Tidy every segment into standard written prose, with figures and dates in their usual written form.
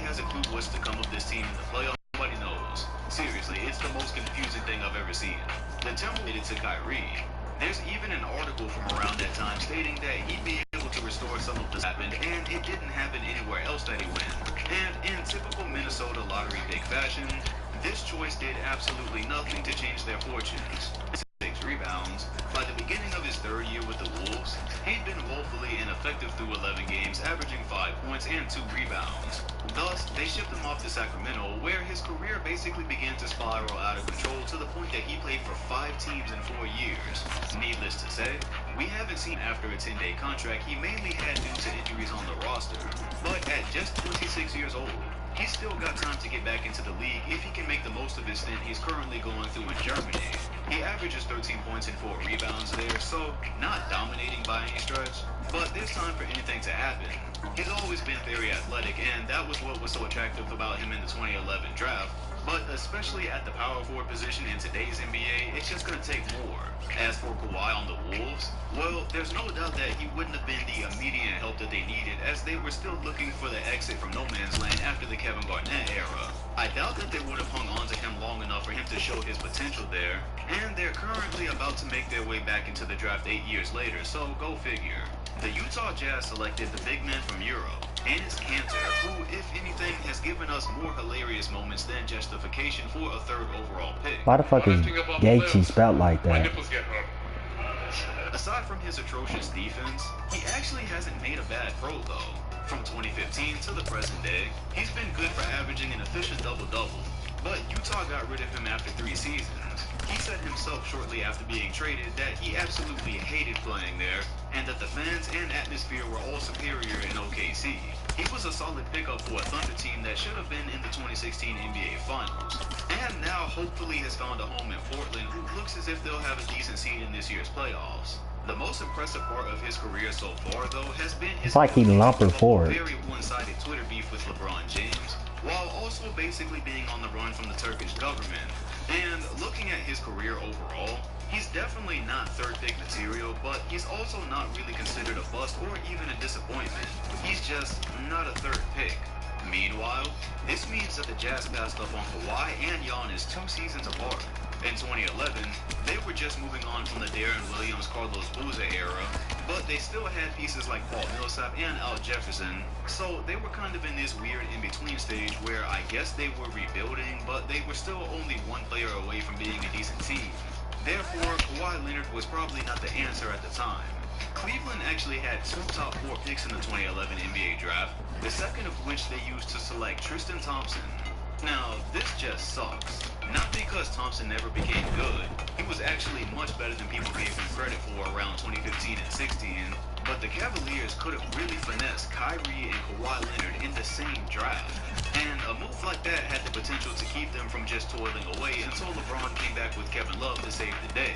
has a clue what's to come of this team in the playoffs. Nobody knows. Seriously, it's the most confusing thing I've ever seen. The Timberwolves to Kyrie. There's even an article from around that time stating that he'd be able to restore some of this happened, and it didn't happen anywhere else that he went. And in typical Minnesota lottery pick fashion, this choice did absolutely nothing to change their fortunes. 6 rebounds. By the beginning of his third year with the Wolves, he'd been woefully ineffective through 11 games, averaging 5 points and 2 rebounds. Thus, they shipped him off to Sacramento, where his career basically began to spiral out of control to the point that he played for 5 teams in 4 years. Needless to say, we haven't seen after a 10-day contract he mainly had due to injuries on the roster. But at just 26 years old, he's still got time to get back into the league if he can make the most of his stint he's currently going through in Germany. He averages 13 points and 4 rebounds there, so not dominating by any stretch, but there's time for anything to happen. He's always been very athletic, and that was what was so attractive about him in the 2011 draft. But especially at the power forward position in today's NBA, it's just going to take more. As for Kawhi on the Wolves, well, there's no doubt that he wouldn't have been the immediate help that they needed, as they were still looking for the exit from no man's land after the Kevin Garnett era. I doubt that they would have hung on to him long enough for him to show his potential there, and they're currently about to make their way back into the draft 8 years later, so go figure. The Utah Jazz selected the big man from Europe, Enes Kanter, who, if anything, has given us more hilarious moments than justification for a 3rd overall pick. Why the fuck is Gaethje spelled like that? Aside from his atrocious defense, he actually hasn't made a bad pro though. From 2015 to the present day, he's been good for averaging an efficient double-double. But Utah got rid of him after 3 seasons. He said himself shortly after being traded that he absolutely hated playing there, and that the fans and atmosphere were all superior in OKC. He was a solid pickup for a Thunder team that should have been in the 2016 NBA Finals. And now hopefully has found a home in Portland, who looks as if they'll have a decent seed in this year's playoffs. The most impressive part of his career so far, though, has been his very one-sided Twitter beef with LeBron James, while also basically being on the run from the Turkish government. And looking at his career overall, he's definitely not 3rd pick material, but he's also not really considered a bust or even a disappointment. He's just not a 3rd pick. Meanwhile, this means that the Jazz passed up on Kawhi and Giannis 2 seasons apart. In 2011, they were just moving on from the Deron Williams, Carlos Boozer era, but they still had pieces like Paul Millsap and Al Jefferson, so they were kind of in this weird in-between stage where I guess they were rebuilding, but they were still only one player away from being a decent team. Therefore, Kawhi Leonard was probably not the answer at the time. Cleveland actually had 2 top 4 picks in the 2011 NBA draft, the second of which they used to select Tristan Thompson. Now, this just sucks. Not because Thompson never became good. He was actually much better than people gave him credit for around 2015 and 16, but the Cavaliers could have really finessed Kyrie and Kawhi Leonard in the same draft. And a move like that had the potential to keep them from just toiling away until LeBron came back with Kevin Love to save the day.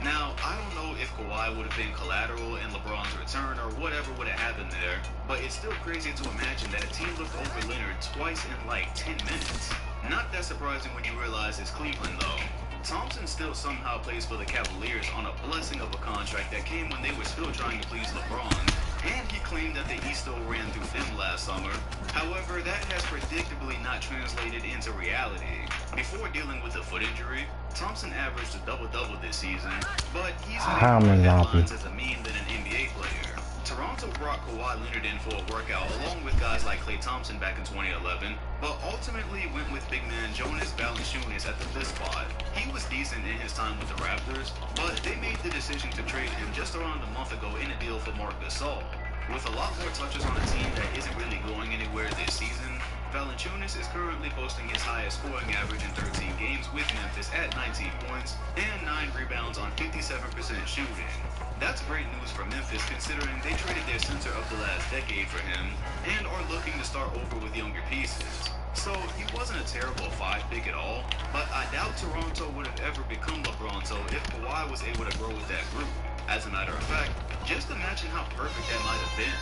Now, I don't know if Kawhi would have been collateral in LeBron's return or whatever would have happened there, but it's still crazy to imagine that a team looked over Leonard twice in like 10 minutes. Not that surprising when you realize it's Cleveland though. Thompson still somehow plays for the Cavaliers on a blessing of a contract that came when they were still trying to please LeBron, and he claimed that the East still ran through them last summer. However, that has predictably not translated into reality. Before dealing with a foot injury, Thompson averaged a double-double this season, but he's made more headlines as a meme than an NBA player. Toronto brought Kawhi Leonard in for a workout along with guys like Klay Thompson back in 2011, but ultimately went with big man Jonas Valanciunas at the 5th spot. He was decent in his time with the Raptors, but they made the decision to trade him just around a month ago in a deal for Marc Gasol. With a lot more touches on a team that isn't really going anywhere this season, Valanciunas is currently posting his highest scoring average in 13 games with Memphis at 19 points and 9 rebounds on 57% shooting. That's great news for Memphis considering they traded their center of the last decade for him and are looking to start over with younger pieces. So he wasn't a terrible 5 pick at all, but I doubt Toronto would have ever become LeBronto if Kawhi was able to grow with that group. As a matter of fact, just imagine how perfect that might have been.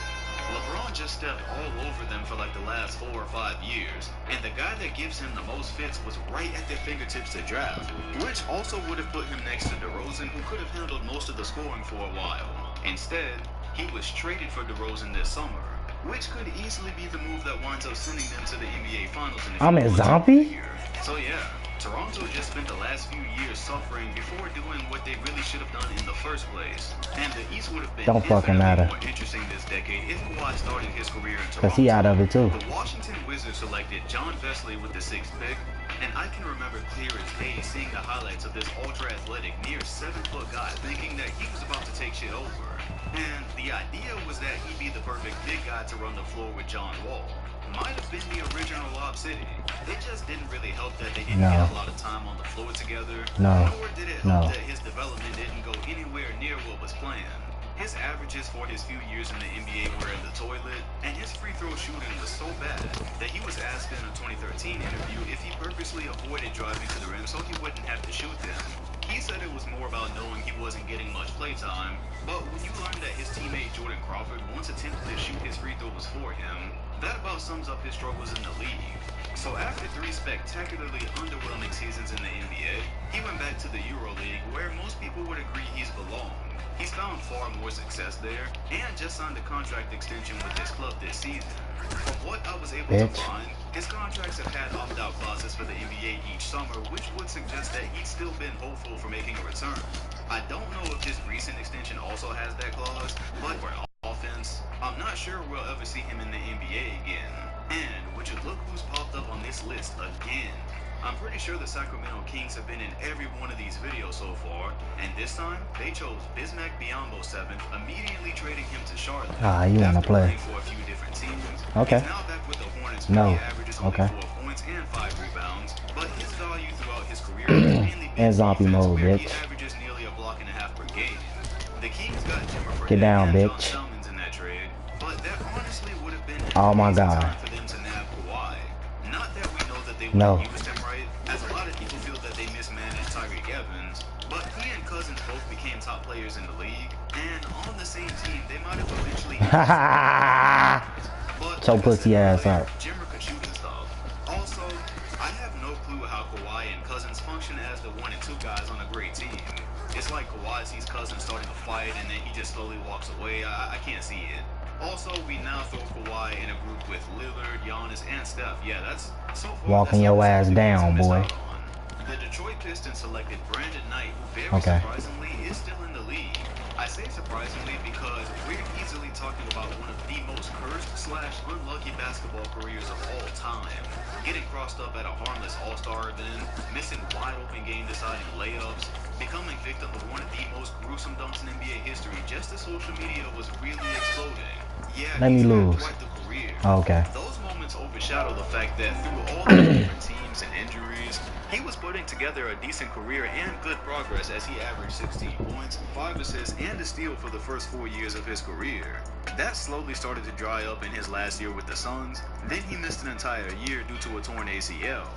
LeBron just stepped all over them for like the last 4 or 5 years, and the guy that gives him the most fits was right at their fingertips to draft, which also would have put him next to DeRozan, who could have handled most of the scoring for a while. Instead, he was traded for DeRozan this summer, which could easily be the move that winds up sending them to the NBA Finals in the I'm a zombie? So yeah, Toronto just spent the last few years suffering before doing what they really should have done in the first place. And the East would have been infinitely more interesting this decade if Kawhi started his career in Toronto. Cause he out of it too. The Washington Wizards selected John Vesley with the 6th pick, and I can remember clear as day seeing the highlights of this ultra-athletic, near 7-foot guy thinking that he was about to take shit over. And the idea was that he'd be the perfect big guy to run the floor with John Wall. Might have been the original Lob City. It just didn't really help that they didn't get a lot of time on the floor together. Nor did it help that his development didn't go anywhere near what was planned. His averages for his few years in the NBA were in the toilet, and his free throw shooting was so bad that he was asked in a 2013 interview if he purposely avoided driving to the rim so he wouldn't have to shoot them. He said it was more about knowing he wasn't getting much playtime, but when you learn that his teammate Jordan Crawford once attempted to shoot his free throws for him, that about sums up his struggles in the league. So after 3 spectacularly underwhelming seasons in the NBA, he went back to the EuroLeague, where most people would agree he's belonged. He's found far more success there, and just signed a contract extension with his club this season. From what I was able to find, his contracts have had opt-out clauses for the NBA each summer, which would suggest that he's still been hopeful for making a return. I don't know if his recent extension also has that clause, but for offense, I'm not sure we'll ever see him in the NBA again. And would you look who's popped up on this list again? I'm pretty sure the Sacramento Kings have been in every one of these videos so far, and this time they chose Bismack Biyombo 7th, immediately trading him to Charlotte. You wanna play for a few different teams. Okay. He's now back with the Hornets, where he averages only 4 points and 5 rebounds, but his value throughout his career is mainly and zombie mode, where bitch. he averages nearly a block and a half per game. The Kings got Jimmer for Get down, and bitch. John Salmons in that trade, but that honestly would have been Oh my God. time for them to nab Kawhi. Not that we know that they would have used him right, as a lot of people feel that they mismanaged Tyreek Evans, but he and Cousins both became top players in the league, and on the same team, they might have eventually. But so pussy ass up. Jimmer could shoot and stuff. Also, I have no clue how Kawhi and Cousins function as the 1 and 2 guys on a great team. It's like Kawhi sees Cousins starting a fight and then he just slowly walks away. I can't see it. Also, we now throw Kawhi in a group with Lillard, Giannis, and Steph. Yeah, that's so far. Walking your ass down, boy. The Detroit Pistons selected Brandon Knight, who very surprisingly is still in the league. I say surprisingly because we're easily talking about one of the most cursed/unlucky basketball careers of all time. Getting crossed up at a harmless all-star event, missing wide-open game-deciding layups, becoming victim of one of the most gruesome dunks in NBA history just as social media was really exploding. Yeah, let me lose. Quite the career. Okay. Those moments overshadow the fact that through all the different teams and injuries, he was putting together a decent career and good progress as he averaged 16 points, 5 assists, and a steal for the first 4 years of his career. That slowly started to dry up in his last year with the Suns. Then he missed an entire year due to a torn ACL.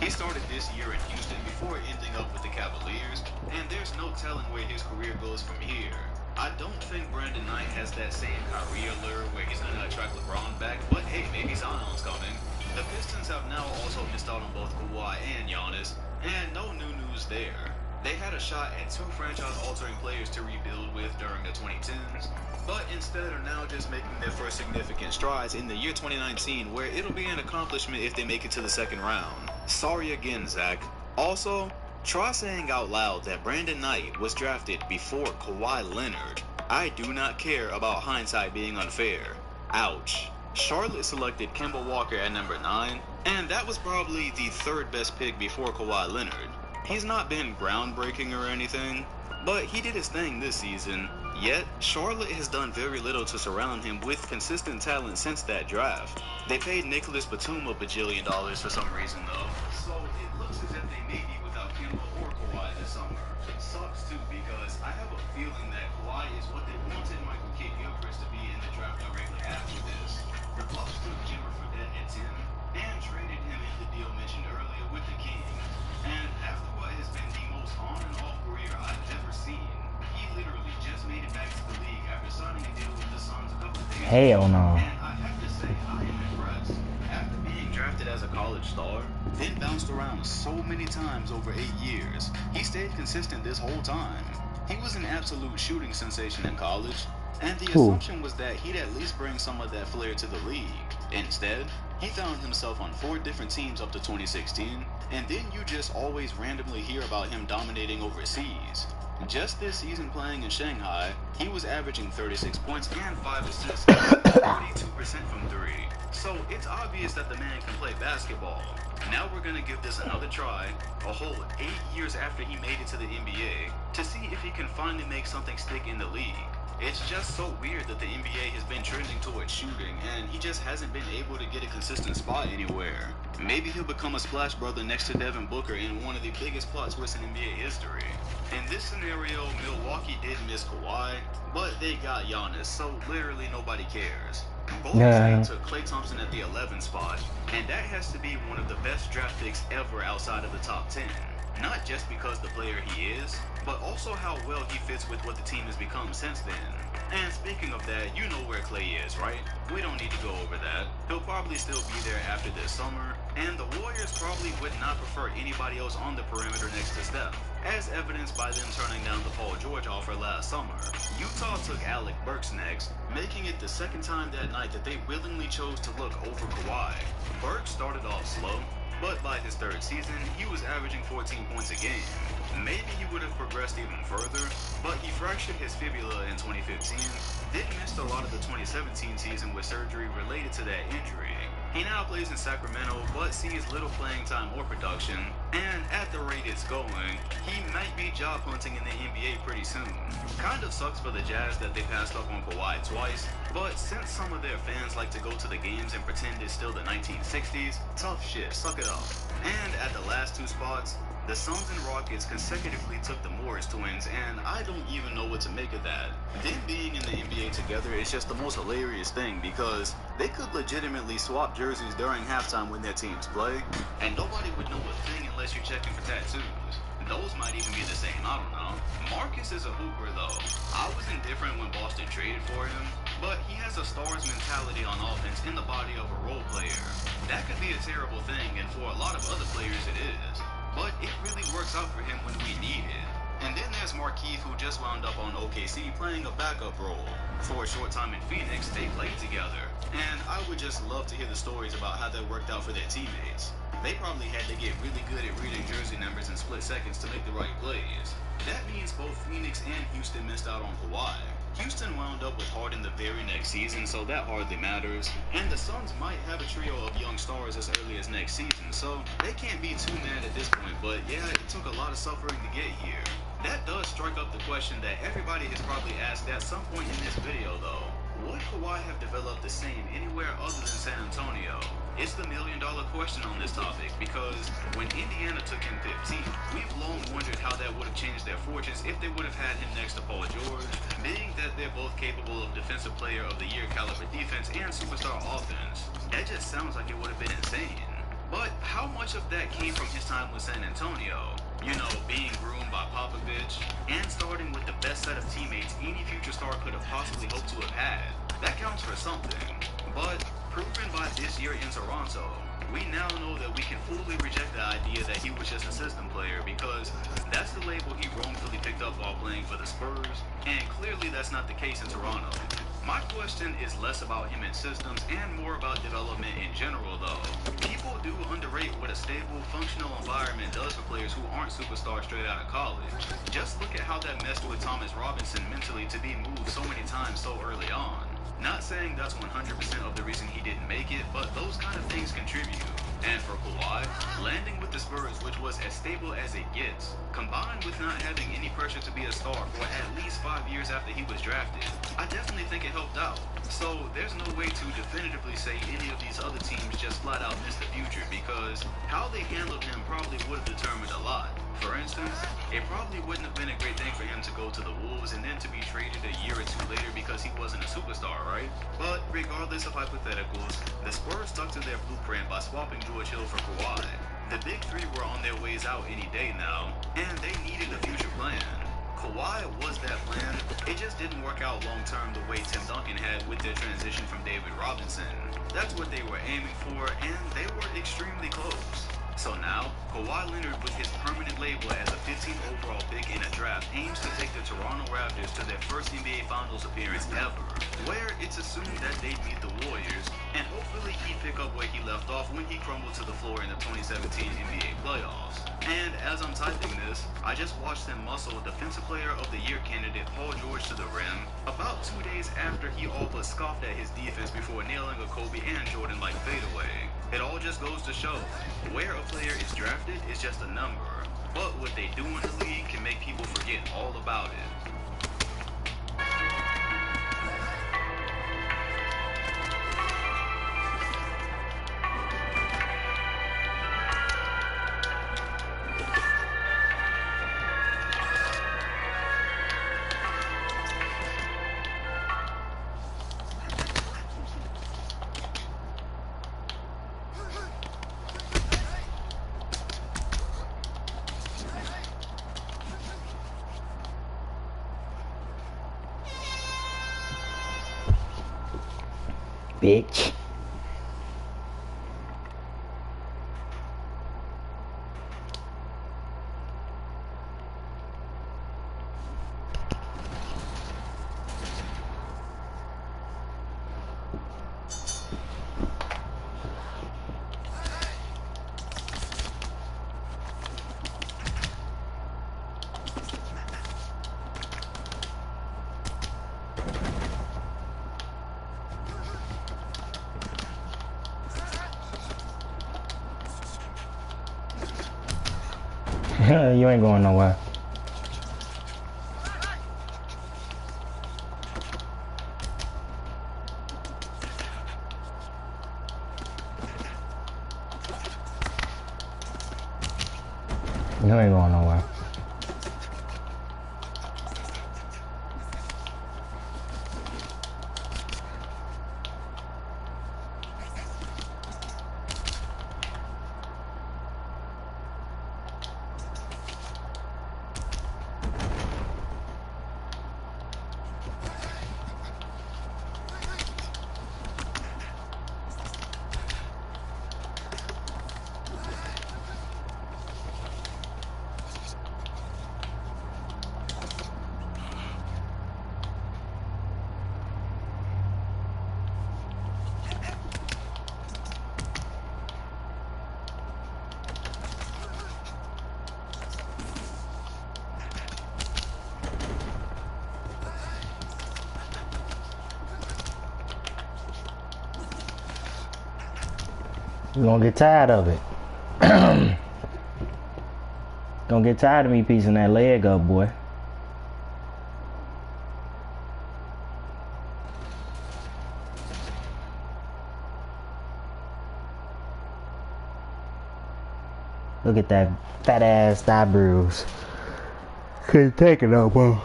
He started this year in Houston before ending up with the Cavaliers, and there's no telling where his career goes from here. I don't think Brandon Knight has that same Kyrie allure where he's going to attract LeBron back, but hey, maybe Zion's coming. The Pistons have now also missed out on both Kawhi and Giannis, and no new news there. They had a shot at 2 franchise-altering players to rebuild with during the 2010s, but instead are now just making their first significant strides in the year 2019, where it'll be an accomplishment if they make it to the 2nd round. Sorry again, Zach. Also, try saying out loud that Brandon Knight was drafted before Kawhi Leonard. I do not care about hindsight being unfair. Ouch. Charlotte selected Kemba Walker at number 9, and that was probably the 3rd best pick before Kawhi Leonard. He's not been groundbreaking or anything, but he did his thing this season. Yet, Charlotte has done very little to surround him with consistent talent since that draft. They paid Nicholas Batum $1 bajillion for some reason though, so it looks as if they may be without Kemba or Kawhi this summer. It sucks too because I have a feeling that Kawhi is what they wanted Michael Kidd-Gilchrist to be in the draft directly after this. The Bucks took Jimmer for that at 10 and traded him in the deal mentioned earlier with the Kings. And after what has been the most on and off career I've ever seen, he literally just made it back to the league after signing a deal with the Suns a couple of days ago. Hell no. And I have to say, I am impressed. After being drafted as a college star, then bounced around so many times over 8 years, he stayed consistent this whole time. He was an absolute shooting sensation in college, And the Who? assumption was that he'd at least bring some of that flair to the league. Instead, he found himself on 4 different teams up to 2016, and then you just always randomly hear about him dominating overseas. Just this season playing in Shanghai, he was averaging 36 points and 5 assists, 42% from 3. So it's obvious that the man can play basketball. Now we're gonna give this another try, a whole 8 years after he made it to the NBA, to see if he can finally make something stick in the league. It's just so weird that the NBA has been trending towards shooting, and he just hasn't been able to get a consistent spot anywhere. Maybe he'll become a splash brother next to Devin Booker in one of the biggest plot twists in NBA history. In this scenario, Milwaukee did miss Kawhi, but they got Giannis, so literally nobody cares. Golden State took Klay Thompson at the 11th spot, and that has to be one of the best draft picks ever outside of the top 10. Not just because the player he is, but also how well he fits with what the team has become since then. And speaking of that, you know where Klay is, right? We don't need to go over that. He'll probably still be there after this summer, and the Warriors probably would not prefer anybody else on the perimeter next to Steph, as evidenced by them turning down the Paul George offer last summer. Utah took Alec Burks next, making it the second time that night that they willingly chose to look over Kawhi. Burks started off slow, but by his 3rd season, he was averaging 14 points a game. Maybe he would have progressed even further, but he fractured his fibula in 2015, then missed a lot of the 2017 season with surgery related to that injury. He now plays in Sacramento, but sees little playing time or production, and at the rate it's going, he might be job hunting in the NBA pretty soon. Kind of sucks for the Jazz that they passed up on Kawhi twice, but since some of their fans like to go to the games and pretend it's still the 1960s, tough shit, suck it up. And at the last 2 spots, the Suns and Rockets consecutively took the Morris twins, and I don't even know what to make of that. Them being in the NBA together is just the most hilarious thing because they could legitimately swap jerseys during halftime when their teams play, and nobody would know a thing unless you're checking for tattoos. Those might even be the same, I don't know. Marcus is a hooper though. I was indifferent when Boston traded for him, but he has a star's mentality on offense in the body of a role player. That could be a terrible thing, and for a lot of other players it is. But it really works out for him when we need it. And then there's Markieff, who just wound up on OKC playing a backup role. For a short time in Phoenix, they played together. And I would just love to hear the stories about how that worked out for their teammates. They probably had to get really good at reading jersey numbers in split seconds to make the right plays. That means both Phoenix and Houston missed out on Kawhi. Houston wound up with Harden the very next season, so that hardly matters. And the Suns might have a trio of young stars as early as next season, so they can't be too mad at this point. But yeah, it took a lot of suffering to get here. That does strike up the question that everybody has probably asked at some point in this video though. Would Kawhi have developed the same anywhere other than San Antonio? It's the million-dollar question on this topic because when Indiana took him 15, we've long wondered how that would have changed their fortunes if they would have had him next to Paul George, being that they're both capable of Defensive Player of the Year caliber defense and superstar offense. That just sounds like it would have been insane. But how much of that came from his time with San Antonio? You know, being groomed by Popovich and starting with the best set of teammates any future star could have possibly hoped to have had. That counts for something. But proven by this year in Toronto, we now know that we can fully reject the idea that he was just a system player because that's the label he wrongfully picked up while playing for the Spurs, and clearly that's not the case in Toronto. My question is less about him in systems and more about development in general though. People do underrate what a stable, functional environment does for players who aren't superstars straight out of college. Just look at how that messed with Thomas Robinson mentally to be moved so many times so early on. Not saying that's 100% of the reason he didn't make it, but those kind of things contribute. And for Kawhi, landing with the Spurs, which was as stable as it gets, combined with not having any pressure to be a star for at least 5 years after he was drafted, I definitely think it helped out. So there's no way to definitively say any of these other teams just flat out missed the future because how they handled him probably would have determined a lot. For instance, it probably wouldn't have been a great thing for him to go to the Wolves and then to be traded a year or two later because he wasn't a superstar, right? But regardless of hypotheticals, the Spurs stuck to their blueprint by swapping George Hill for Kawhi. The big three were on their ways out any day now, and they needed a future plan. Kawhi was that plan, it just didn't work out long-term the way Tim Duncan had with their transition from David Robinson. That's what they were aiming for, and they were extremely close. So now, Kawhi Leonard, with his permanent label as a 15th overall pick in a draft, aims to take the Toronto Raptors to their first NBA Finals appearance ever, where it's assumed that they'd meet the Warriors, and hopefully he'd pick up where he left off when he crumbled to the floor in the 2017 NBA playoffs. And as I'm typing this, I just watched him muscle Defensive Player of the Year candidate Paul George to the rim about 2 days after he all but scoffed at his defense before nailing a Kobe and Jordan-like fadeaway. It all just goes to show, where a player is drafted is just a number, but what they do in the league can make people forget all about it. Bitch. You ain't going nowhere. You ain't going nowhere. You're gonna get tired of it. Gonna get tired of me piecing that leg up, boy. Look at that fat ass thigh bruise. Couldn't take it no more.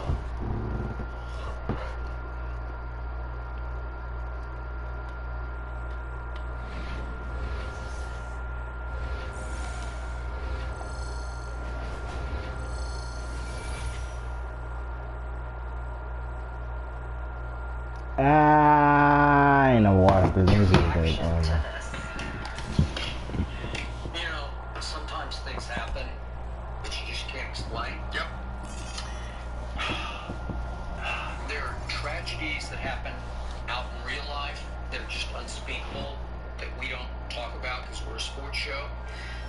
I ain't no water through this thing. You know, sometimes things happen that you just can't explain. Yep. There are tragedies that happen out in real life that are just unspeakable, that we don't talk about because we're a sports show.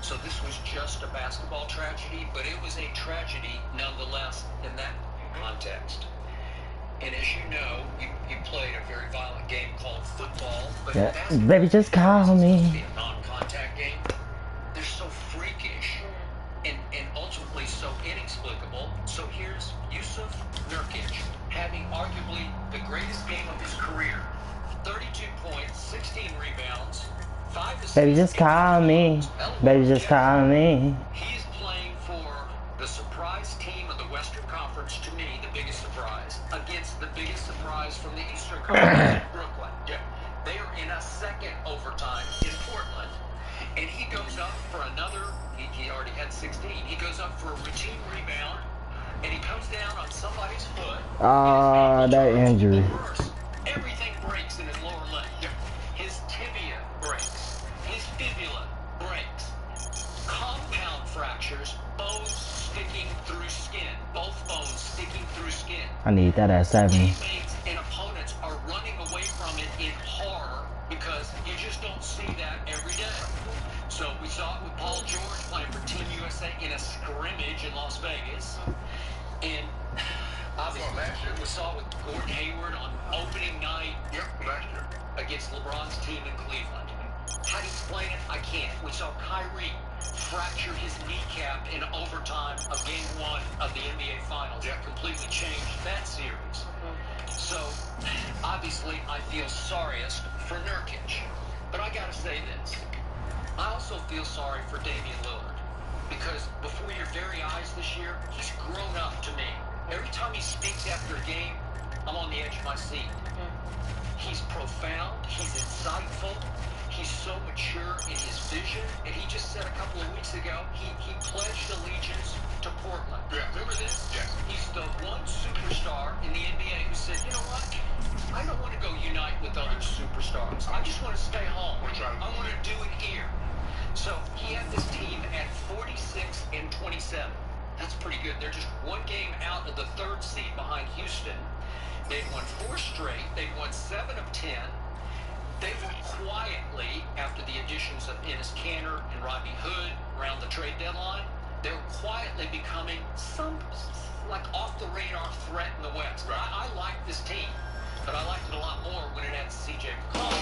So this was just a basketball tragedy, but it was a tragedy nonetheless in that context. And as you know, you played a very violent game called football, but baby, just call me. A non-contact game. They're so freakish and ultimately so inexplicable. So here's Yusuf Nurkic having arguably the greatest game of his career. 32 points, 16 rebounds, 5 assists. Baby, just call me. Baby, just call me. He's playing for the surprise team of the Western Conference, to me, the biggest surprise, against the biggest surprise from the Eastern Conference, Brooklyn. Yeah. They are in a second overtime in Portland, and he goes up for another, he already had 16, he goes up for a routine rebound, and he comes down on somebody's foot. That injury. Everything breaks in his lower leg. His tibia breaks. His fibula breaks. fractures, bones sticking through skin, both bones sticking through skin. I need that at 70. Teammates and opponents are running away from it in horror because you just don't see that every day. So we saw it with Paul George playing for Team USA in a scrimmage in Las Vegas. And obviously, we saw it with Gordon Hayward on opening night against LeBron's team in Cleveland. How do you explain it? I can't. We saw Kyrie fracture his kneecap in overtime of Game 1 of the NBA Finals. That completely changed that series. So, obviously, I feel sorriest for Nurkic. But I gotta say this. I also feel sorry for Damian Lillard. Because before your very eyes this year, he's grown up to me. Every time he speaks after a game, I'm on the edge of my seat. He's profound. He's insightful. He's so mature in his vision. And he just said a couple of weeks ago, he pledged allegiance to Portland. Yeah. Remember this? Yeah. He's the one superstar in the NBA who said, you know what? I don't want to go unite with other superstars. I just want to stay home. I want to do it here. So he had this team at 46-27. That's pretty good. They're just one game out of the 3rd seed behind Houston. They've won 4 straight. They've won 7 of 10. They were quietly, after the additions of Enes Kanter and Rodney Hood around the trade deadline, they were quietly becoming some, like, off-the-radar threat in the West. Right. I like this team, but I liked it a lot more when it had C.J. McCollum.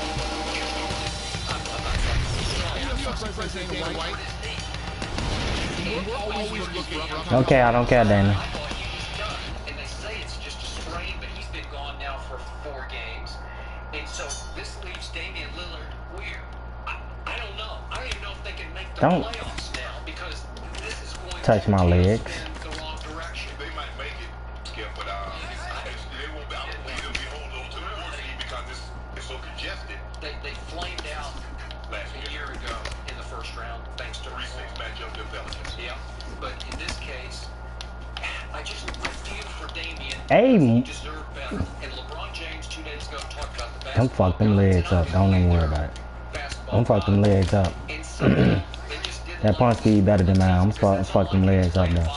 Okay, I don't care, Dana. And they say it's just a sprain, but he's been gone now for 4 games. And so this leaves Damian Lillard where? I don't know. I don't even know if they can make the playoffs now because this is going touch my legs. The wrong direction. They might make it, Skip, but they won't be. I don't believe they'll be holding on to the 4th seed because it's so congested. They flamed out Last year ago in the 1st round thanks to 3-6 matchup to Pelicans. Yeah, but in this case, I feel for Damian. Hey, he deserved better. And LeBron James 2 days ago talked about the don't fuck them legs up. Don't even worry about it. Don't fuck them legs up. That punch speed better than mine. I'm fuck them legs up though. You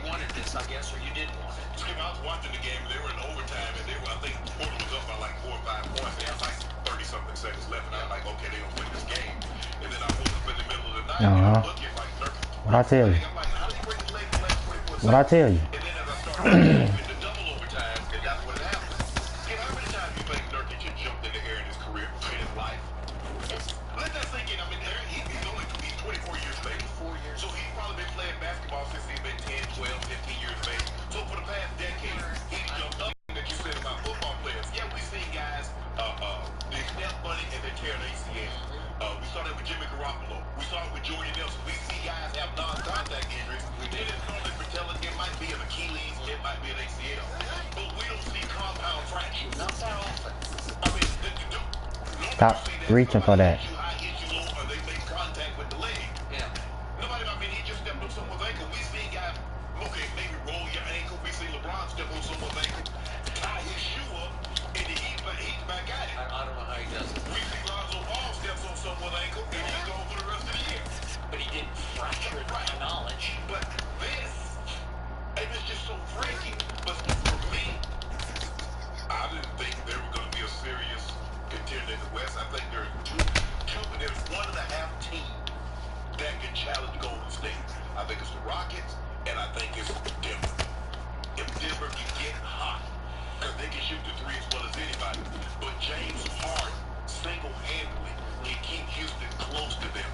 wanted this, I guess, or you didn't want it. Skip, I was watching the game. They were in overtime, and I think Portland was up by like 4 or 5 points. They had like 30-something seconds left, and I was like, okay, they're gonna win this game. And then I woke up in the middle of the night, and I'm looking like Nurkic. What I tell you? I'm like, how do you break his leg in the last 24 seconds? What I tell you? And then as I started in the double overtime, and that's what happened. Skip, how many times you think Nurkic had jumped in the air in his career, in his life? Let that sink in. I mean, he's only 24 years of age. 4 years. So he's probably been playing basketball since he's been 10, 12, 15 years of age. So for the past decade, he's jumped up. That you said about football players. Yeah, we've seen guys, they step bunny and they tear an ACL. We saw that with Jimmy Garoppolo. We saw it with Jordy Nelson. We see guys have non-contact injuries. They didn't know that for telling it might be an Achilles, it might be an ACL. But we don't see compound fractures. Not that often. I mean, Stop reaching for that. They make contact with the leg. Yeah. Nobody, I mean, he just stepped on someone's ankle. We see guys, okay, maybe roll your ankle. We see LeBron step on someone's ankle, tie his shoe up, and then he's back at it. I don't know how he does it. We see Lonzo Ball steps on someone's ankle, and he's gone for the rest of the year. But he didn't fracture it by knowledge. But this, and it's just so freaky. But for me, I didn't think they were going to be a serious contender in the West. I think there's there's 1.5 teams that can challenge Golden State. I think it's the Rockets, and I think it's Denver. If Denver can get hot, because they can shoot the 3 as well as anybody. But James Harden single-handedly can keep Houston close to them.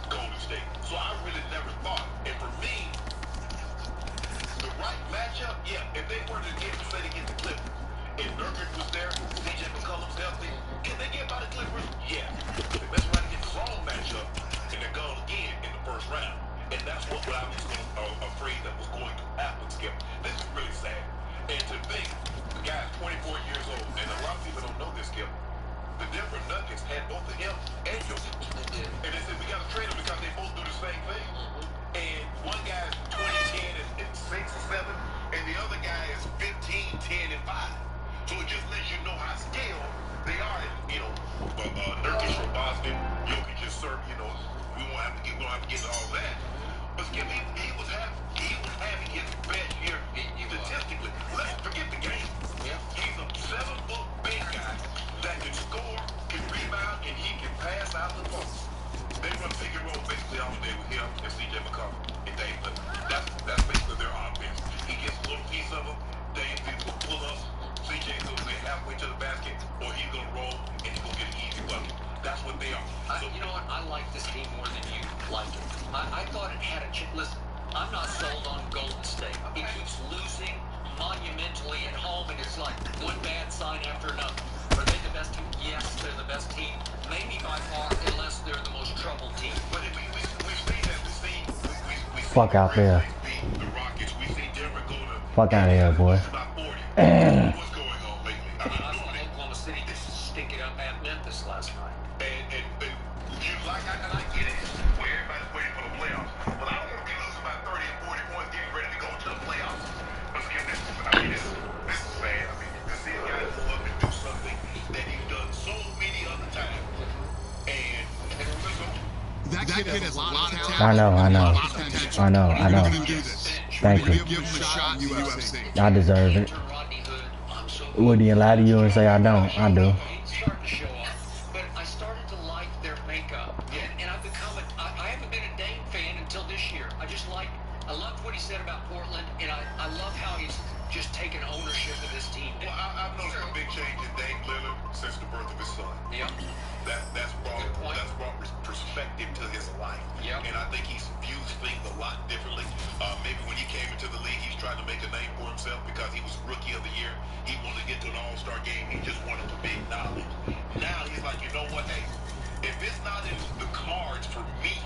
Golden State. So I really never thought. And for me, the right matchup, yeah, if they were to get, say they get the Clippers, if Nurkic was there, C.J. McCollum's healthy, can they get by the Clippers? Yeah. That's why they get the wrong matchup, and they're gone again in the 1st round. And that's what I was afraid that was going to happen, Skip. This is really sad. And to think, the guy's 24 years old, and a lot of people don't know this, Skip. The Denver Nuggets had both of him and Jokic. They did. And they said, we got to trade them because they both do the same thing. And one guy's 20, 10, and 6 or 7, and the other guy is 15, 10, and 5. So it just lets you know how skilled they are. You know, Nurkic from Boston, Jokic is certain, you know, we don't have to get into all that. But Skip, he was having his best year statistically. Let's forget the game. Yeah. He's a 7-foot big guy that can score, can rebound, and he can pass out the ball. They run pick and roll basically all day with him and C.J. McCollum and Dave Little. That's basically their offense. He gets a little piece of them. Dave will pull up. C.J. will be halfway to the basket, or he's gonna roll and he's gonna get an easy bucket. That's what they are. So, you know what? I like this team more than you like it. I thought it had a chip. Listen, I'm not sold on Golden State. It keeps losing monumentally at home, and it's like one bad sign after another. Are they the best team? Yes, they're the best team. Maybe by far, unless they're the most troubled team. But we've seen that. We Fuck out there. the Rockets. We see Denver go to. Fuck out of here, boy. About 40. What's going on lately? I saw Oklahoma City just stick it up at Memphis last night. And you like, and I get it, where everybody's waiting for the playoffs. But I don't want to be losing by 30 and 40 points getting ready to go to the playoffs. But Skip, this is sad. I mean, to see a guy go up and do something that he's done so many other times. And that kid has a lot of talent. I know. Thank you. Give him a shot in UFC. I deserve it. Would he lie to you and say I don't? I do. Starting to show up, but I started to like their makeup, and I've become I haven't been a Dame fan until this year. I loved what he said about Portland, and I love how he's just taken ownership of this team. Well, I've noticed a big change in Dame Lillard since the birth of his son. Yep. That's brought perspective to his life. Yep. And I think he's views things a lot differently. Maybe when he came into the league, he's trying to make a name for himself because he was Rookie of the Year. He wanted to get to an All-Star game. He just wanted to be acknowledged. Now he's like, you know what, hey, if it's not in the cards for me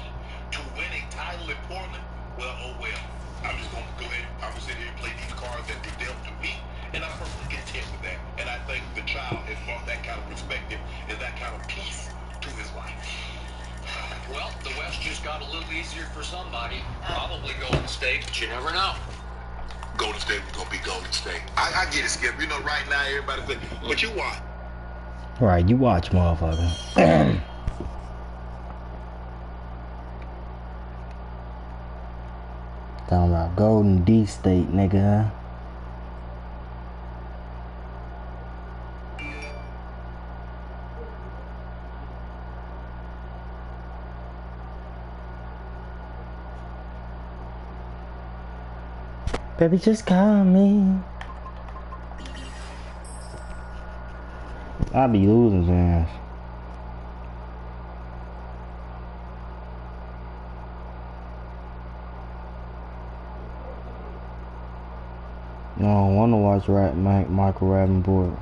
to win a title in Portland, well, oh well. I'm just going to go ahead. I'm going to sit here and play these cards that were dealt to me, and I'm perfectly content with that. And I think the child has brought that kind of perspective and that kind of peace to his life. Well, the West just got a little easier for somebody. Probably Golden State, but you never know. Golden State was going to be Golden State. I get it, Skip. You know, right now, everybody say, but you watch. Right, you watch, motherfucker. Talking about Golden D State, nigga. Baby, just call me. I be losing, man. No, I don't want to watch Michael Rappaport.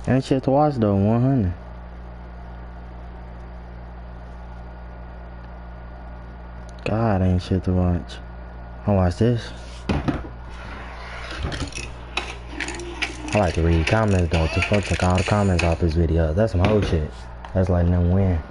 Ain't shit to watch though, 100. God, ain't shit to watch. I watch this. I like to read comments though. To fuck took all the comments off this video. That's some whole shit. That's letting them win.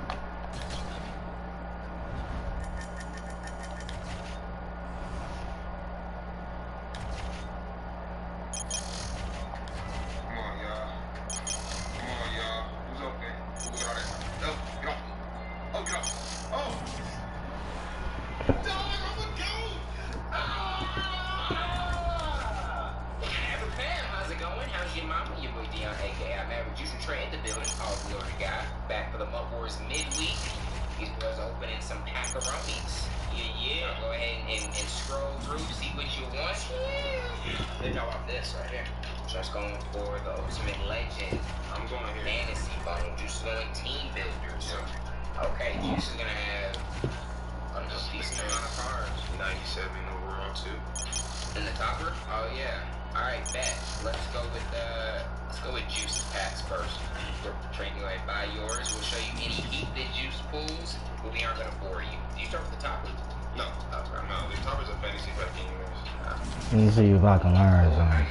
Let me see if I can learn something.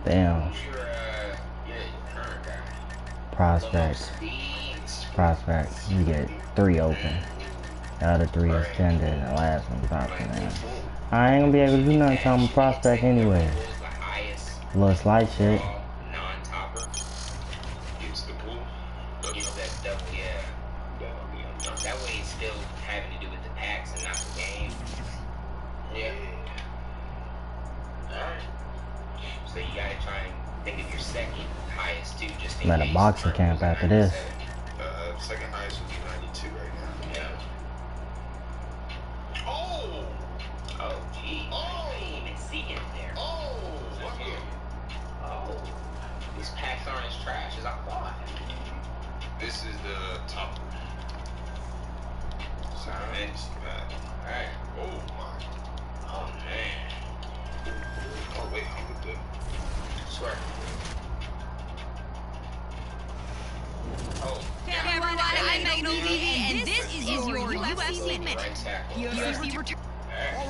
Damn. Prospects. Prospects. You get 3 open. The other 3 extended, and the last one's option, man. I ain't gonna be able to do nothing till I'm a prospect anyway. Little slight shit. Non-topper. It's the pool. Gets that double, yeah. That way it's still having to do with the packs and not the game. Yeah. Alright. So you gotta try and think of your second highest too, just in I'm at a case. boxing camp after this. Second highest would be 92 right now. Yeah. Oh! Oh, gee. I didn't even see it there. Oh! Okay. Oh. These packs aren't as trash as I thought. This is the top one. Alright. Alright. Oh my. Oh, man. Oh wait, I'm with the. Swear. Oh. Hey everyone, I'm Megan O'Leary, and this is your UFC Minute. Right tackle. UFC return. All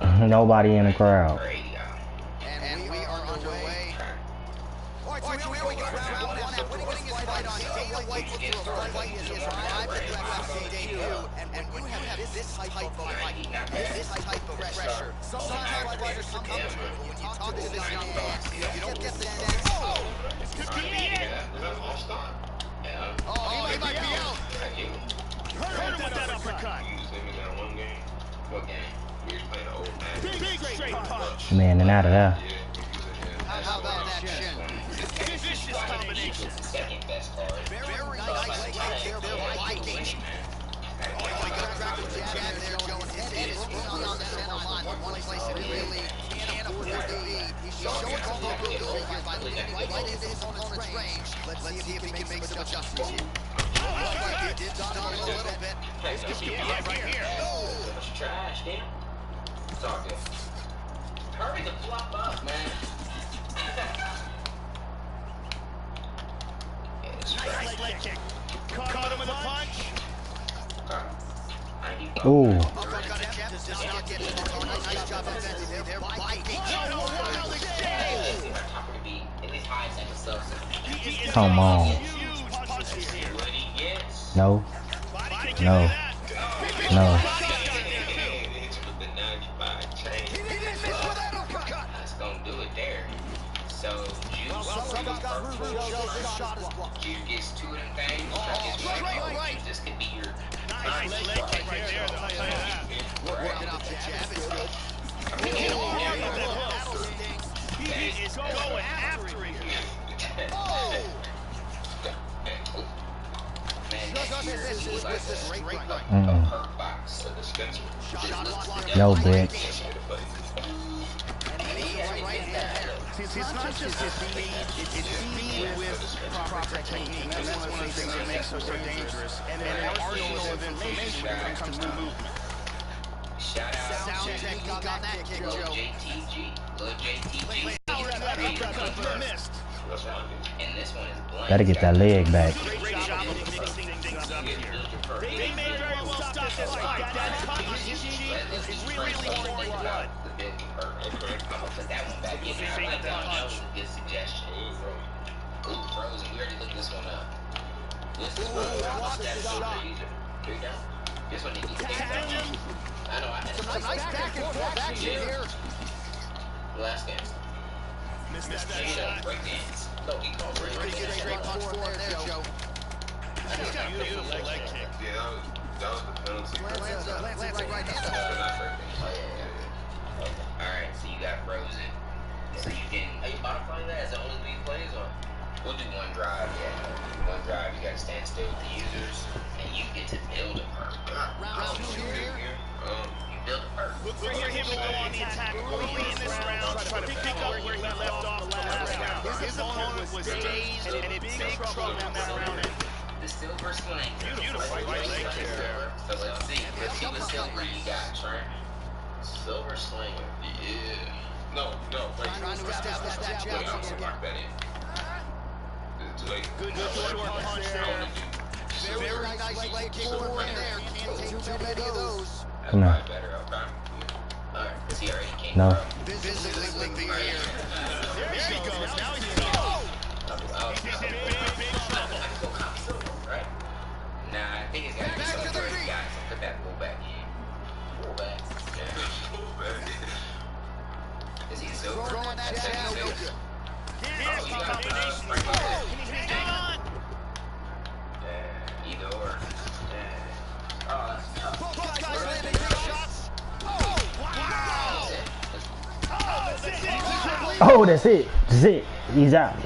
right. Nobody in the crowd. And we are underway. Alright, so here we go. Round one after winning his fight on Dana White for a fight in his UFC debut. And when you have this type of fight, this type of pressure, sometimes fighters succumb to it. When you talk to this young man, you don't get the sense. Oh, this could be it. Oh, he might be out. Heard him with that uppercut. You used him in that one game. What game? We were playing an old man. Big straight punch. Man, and out of there. How about that shin? Vicious combination. Second best card. Very nice leg there by Gaethje. Oh my God, crack the jab there going head is on the center line. One place that he really can't afford to be. He's showing vulnerability here by leading right into his opponent's range. Let's see if he can make some adjustments here. Looks like he did done him a little bit. This could be it right here. It's trash, damn. It's all good. Hurry the flop up, man. Nice leg kick. Caught him with a punch. Ooh. Uppercut attempt does not get it. Nice job defensively there by Gaethje. Come on. No. No. No. That's gonna do it there. So, Juice gets 2 of them things. Right. This could be your Nice leg kick right there, though. I'll tell you that. Working off the jab. It's good. He is going after him. Oh! No, bitch. It's not just his speed, it's speed with proper technique. And that's one of the things that makes him so dangerous. And an arsenal of information when it comes to movement. Shout out Sound technique on that kick, Joe. JTG. Little JTG. Missed. And this one is blank. Gotta get that leg back. Great job of mixing things up here. They may very well stop this fight. That punch is really pouring blood. Put that one back in there. I like that one. That was a good suggestion. Ooh, frozen. We already looked this one up. This is that's so easy. Here we go. This one needs to take down. I know. Nice back and forth action here. Last game. Missed that shot. Break dance. No, he called break Pretty good straight punch for him there, Joe. He's got a beautiful leg kick. Yeah, that was the penalty. Lands it right hand. Alright, so you got frozen. So you can. Are you modifying that as the only lead plays, or we'll do one drive? Yeah, one drive. You gotta stand still with the users, and you get to build a perk. Round 2 here. You build a perk. Look for him to go on the attack early in this round. Try to pick up where he left off the last round. His opponent was dazed and in big trouble in that round. The silver sling. Beautiful right leg kick there. So let's see what silver you got, Trent. Silver slinger. Yeah. No, wait. Trying to establish that jab I'm once gonna again. lock that in. Is it too late? Good short punch there. Very nice leg kick for him there. Can't take too many of those. Come on. Better, okay? Alright, because he already came No. from. Visit think it's gonna be so good, you guys. Put that fullback in. Fullback. Is he still Throwing that down, no good. Oh, he got Frank either or. Oh, that's tough. Both guys landing big shots. Oh, wow. Oh, that's it. That's it. He's out.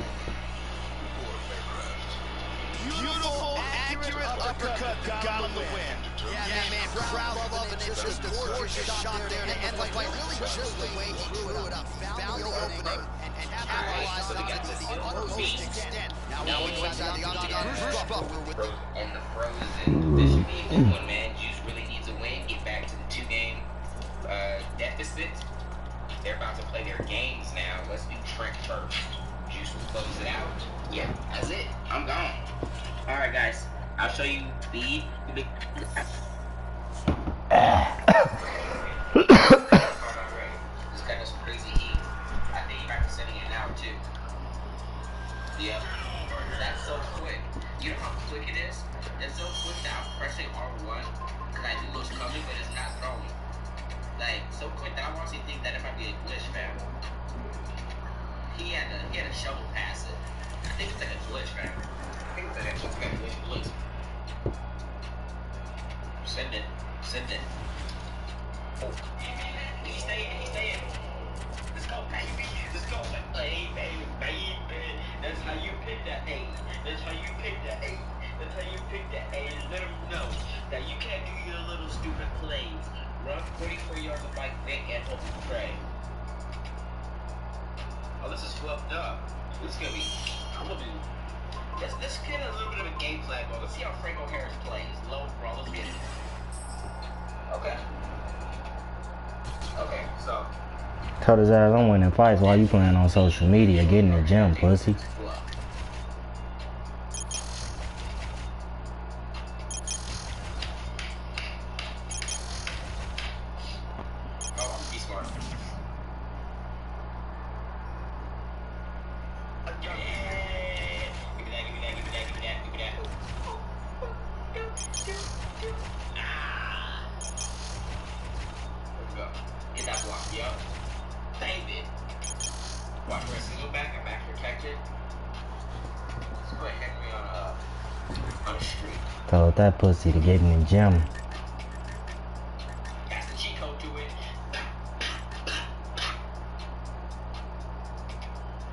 Beautiful, accurate uppercut got him the win. Yeah, man, crowd loving it. Just a gorgeous shot there to end the fight. Really just the way he threw it up. Found the opening and capitalized on it to the utmost extent. Now we go inside the octagon. And the Frozen. This should be a good one, man. Juice really needs a win. Get back to the 2-game deficit. They're about to play their games now. Let's do Trent first. Juice will close it out. Yeah, that's it. I'm gone. All right, guys. I'll show you the this kind of some crazy heat. I think you're sending it now too. Yep. That's so quick. You know how quick it is? It's so quick that I'm pressing R1 because I knew it was coming, but it's not throwing. Like, so quick that I honestly think that it might be a glitch, fam. He had a shovel pass it. I think it's like a glitch, fam. I think it's like a glitch. Send it. Oh. He's staying. Let's go, baby. Hey, baby. That's how you pick that A. Let him know that you can't do your little stupid plays. Run 44 yards of bike Vic and hope you pray. Oh, this is fluffed up. This is gonna be. Let's get a little bit of a game plan, bro. Let's see how Franco Harris plays. Low brawl. Let's get it. Okay, so. Told his ass I'm winning fights while you playing on social media, getting in the gym, pussy. Told that pussy to get in the gym. That's the cheat code to it.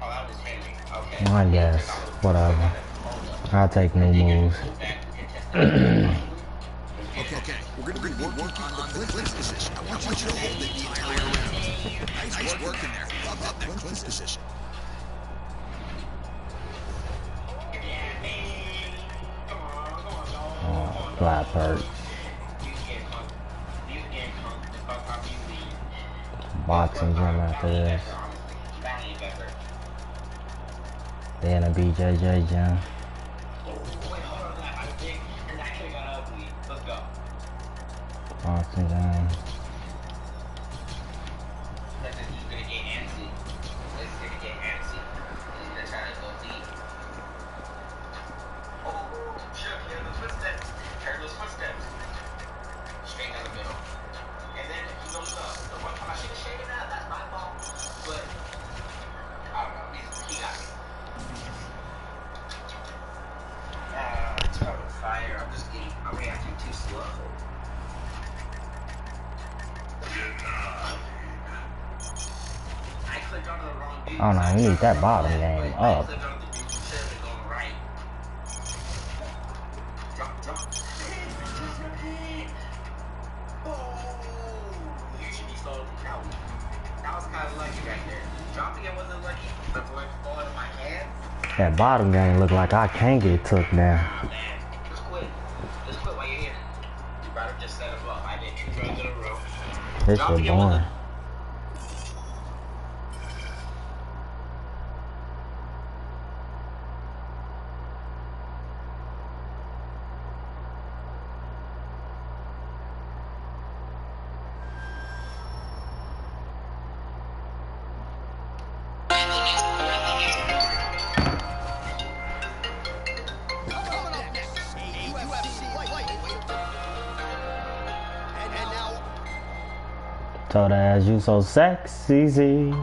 Oh, that was Henry. Okay. I guess. Whatever. I'll take new moves. Okay. We're gonna be working on the clinch position. I want you to hold it the entire round. Nice work in there. Love that clinch position. Flat hurt. Boxing gym after this. Then a BJJ gym. Boxing gym. Oh no, we need that bottom game up. That bottom game look like I can't get took down. Just quit while you're here. You better just set him up. I did 2 runs in a row. This shit boring. Told her ass you so sexy. Well,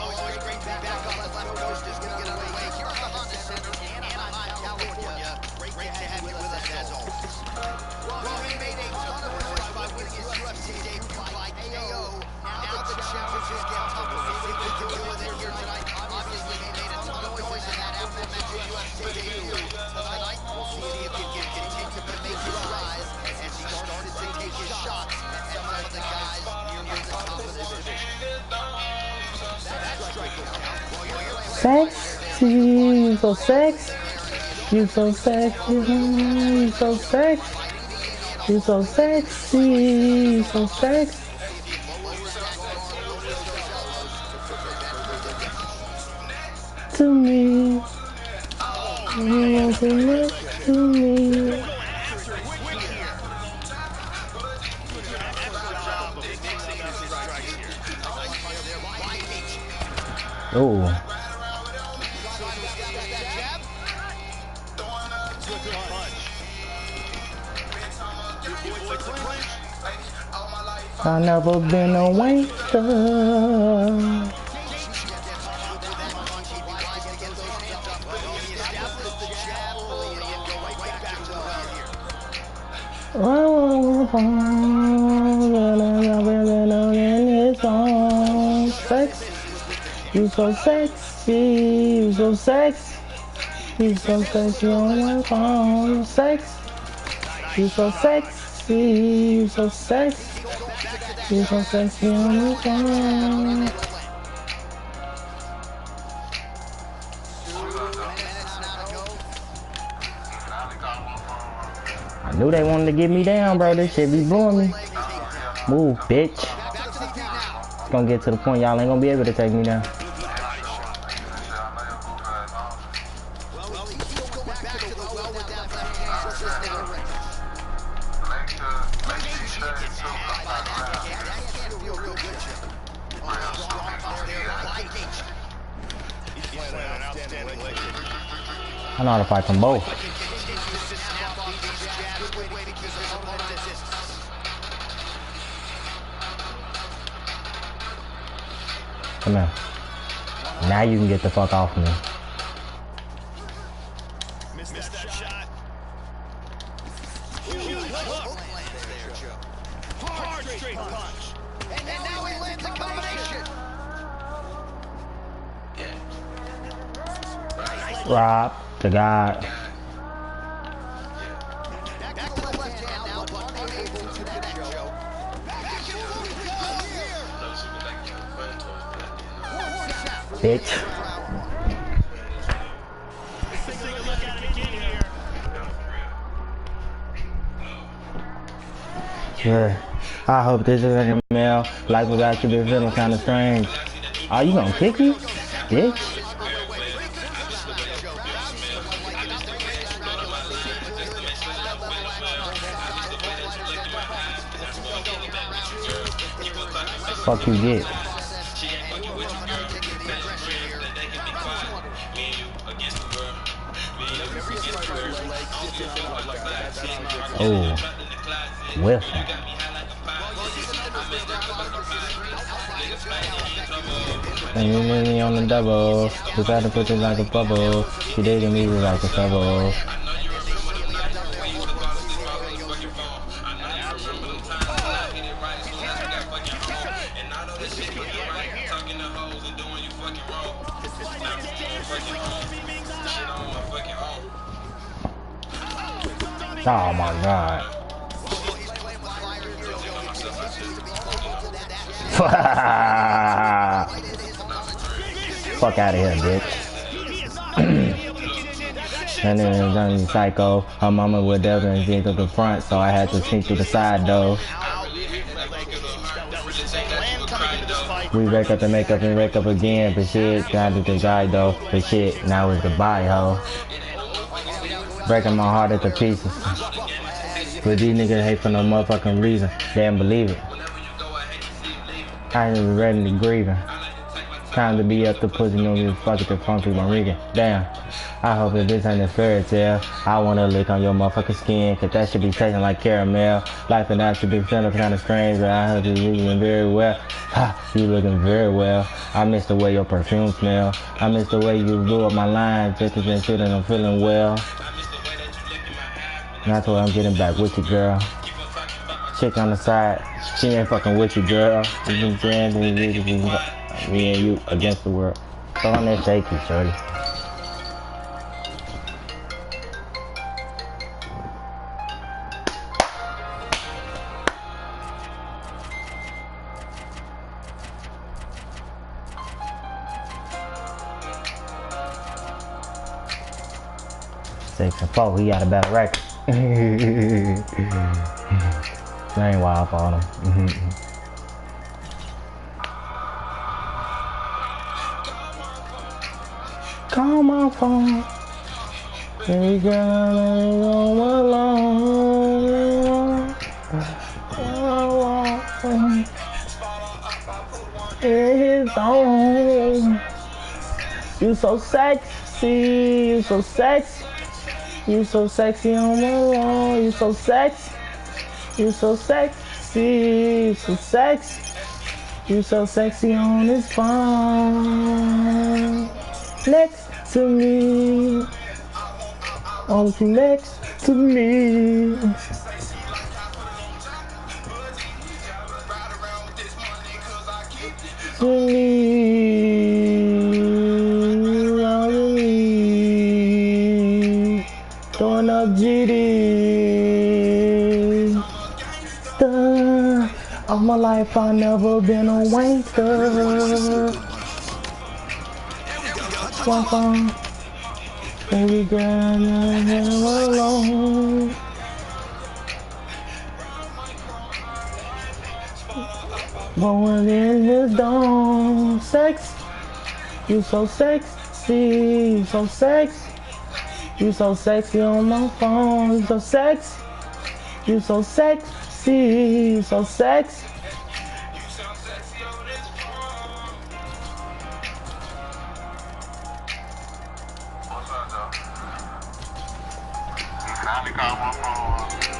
always great to be back on the left coast is going to get underway here at the Honda Center in Anaheim, California. Great to have you with us as always. Well, he made a ton of noise by winning his UFC debut by KO. Now that the challenges get tougher, we'll see what we can do with it here tonight. Obviously, he made a ton of noise in that aforementioned UFC debut. Tonight, we'll see if he can continue to make his rise as he started to take his shots at some of the guys near the top of this division. Sexy, you so sexy. You so sexy, you so sexy. You so sexy, you so sexy. To me, you want to look to me. Oh. I've never been a waster. You so sexy, you so sexy, you so sexy on my phone, you sexy, you so sexy, you so sexy, you so sexy on my phone. I knew they wanted to get me down, bro. This shit be blowing me. Move, bitch. It's gonna get to the point y'all ain't gonna be able to take me down. I know how to fight them both. Come here. Now you can get the fuck off me. Missed that shot. Hard straight punch. And now he lands a combination. Rob, the guy. Back to the left hand now, but unable to connect, Joe. Bitch. Take a look at it again here. Yeah. I hope this isn't a male. Life without you been feeling kind of strange. Are you gonna kick me? Bitch. Fuck you get. Oh, whiff. And you need me on the double. Just had to put it like a bubble. She digging me like a shovel. Oh my god. Fuck out of here, bitch. And then Johnny Psycho. Her mama would definitely sneak to the front, so I had to sneak through the side though. We wake up and make up and wake up again, but shit, got to the guy though. But shit, now it's goodbye, ho. Breaking my heart into pieces. But these niggas hate for no motherfucking reason. They didn't believe it. I ain't even ready to grieve it. Time to be up the pussy, no give a fuck at the funky Mariga. Damn, I hope that this ain't a fairy tale. I wanna lick on your motherfucking skin, cause that should be tasting like caramel. Life and that should be feeling kinda strange, but I heard you looking very well. Ha, you looking very well. I miss the way your perfume smell. I miss the way you blew up my line, just as shit and I'm feeling well. And that's why I'm getting back with you, girl. Chick on the side, she ain't fucking with you, girl. You know what I'm saying? Me and you against the world. Go on that shaky, shorty. Six and 4, he got a better record. That ain't why I fought him. Call my phone. Baby girl, I'm home alone. In his home. You so sexy, you so sexy. You so sexy on my own. You so sexy. You so sexy, you so sexy. You so sexy on this phone. Next to me. Oh, you next to me. To me. Throwing up GD. All my life I never been a wanker. One phone, baby girl, never alone. Going in his dome, sex. You so sexy, you so sexy. You so sexy on my phone, you so sexy. You so sexy. You so sexy.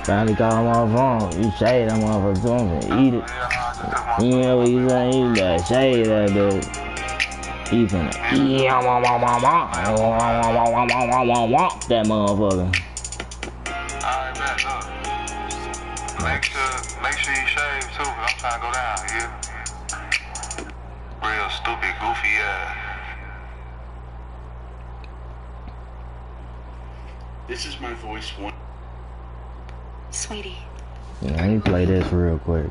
Finally called my phone. You shade that motherfucker to him and eat it. You know what you saying? You gotta shade that dude. He finna eat that motherfucker. Make sure you shave too, cause I'm trying to go down, yeah. Real stupid, goofy ass. This is my voice one. Sweetie. Yeah, let me play this real quick.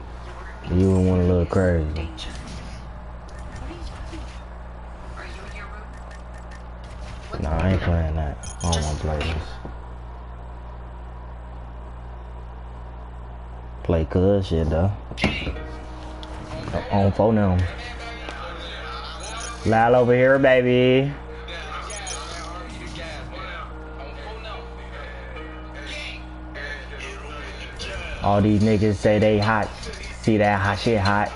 You want a little crazy. Are you in your room? Nah, I ain't playing that. I don't wanna play this. Play cuz shit though. On phone now. Loud over here, baby. All these niggas say they hot. See that hot shit hot.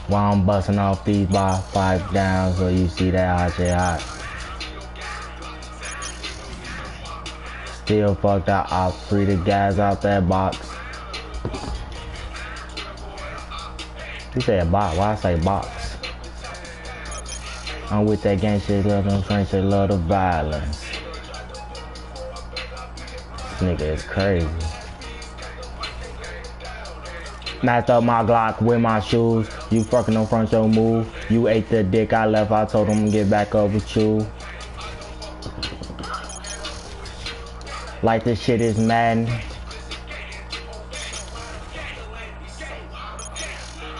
While I'm busting off these bar 5 down, so you see that hot shit hot. Still fucked out, I'll free the guys out that box. You say a box, why I say box? I'm with that gang shit, love them French, they love the violence. This nigga is crazy. Matched up my Glock with my shoes. You fucking on front your move. You ate the dick I left, I told him to get back up with you. Like this shit is maddening.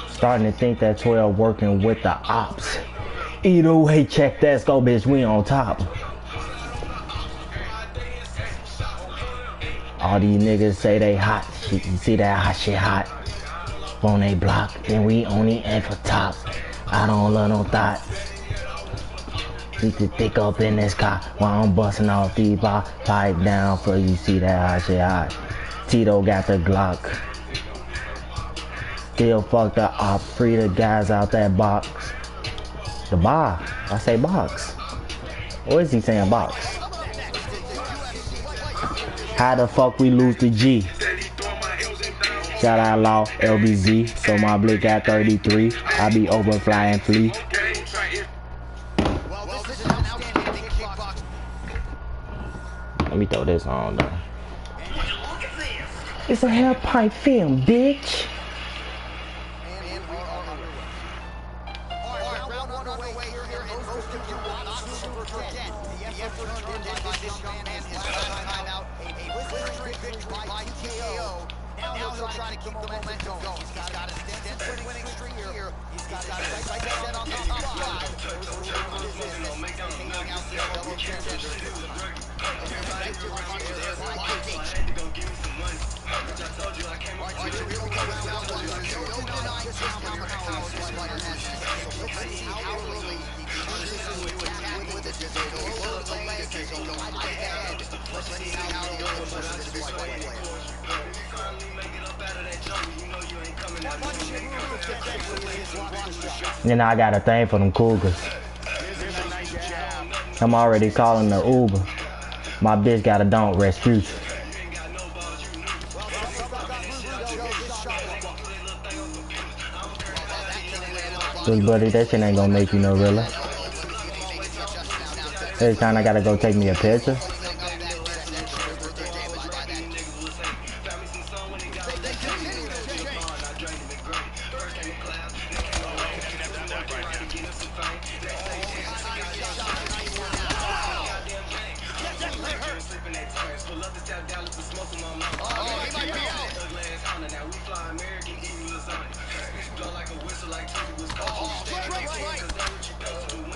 Starting to think that 12 working with the ops. Either way, check that scope, bitch, we on top. All these niggas say they hot. You see that hot shit hot. On they block, then we only aim for top. I don't love no thought. Need to thick up in this car while I'm busting off these pipe down for you see that hot shit hot. Tito got the Glock. Still fuck the op, free the guys out that box. The bar, I say box. Or is he saying box? How the fuck we lose the G? Shout out Law, LBZ, so my blick got 33. I be overflying flea. Let me throw this on though. It's a hair pipe film, bitch. You know I got a thing for them cougars. I'm already calling the Uber. My bitch got a don't rest future. Good buddy, that shit ain't gonna make you no realer. Every time I gotta go take me a picture.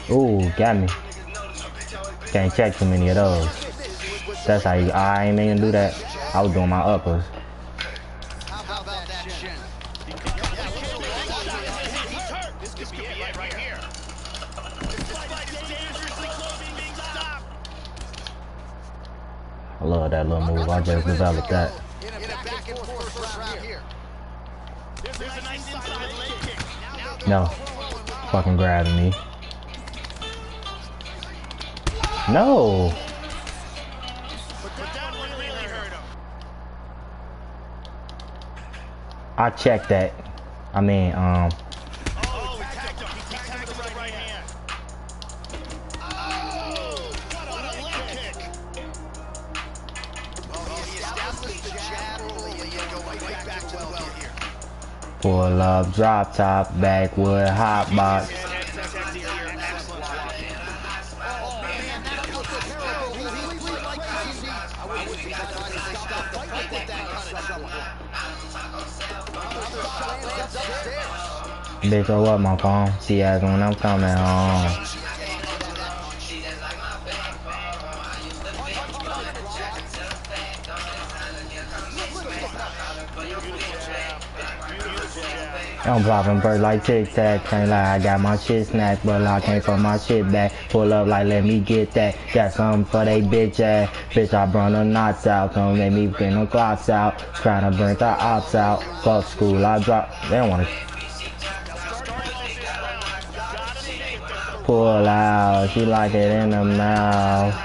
Ooh, got me. Can't check too many of those. That's how you, I ain't even do that. I was doing my uppers. I love that little move. I just developed that. No. Fucking grabbing me. No. I checked that. I mean, pull up, drop top, backwood, hot box. Bitch, throw up my phone. See as when I'm coming home. I'm dropping bird like Tic Tac. Can't lie, I got my shit snacked, but I can't put my shit back. Pull up like, let me get that. Got something for they bitch ass. Bitch, I burn the knots out. Don't make me bring the clocks out. Trying to burn the ops out. Fuck school, I drop. They don't want to. Pull out. She like it in the mouth.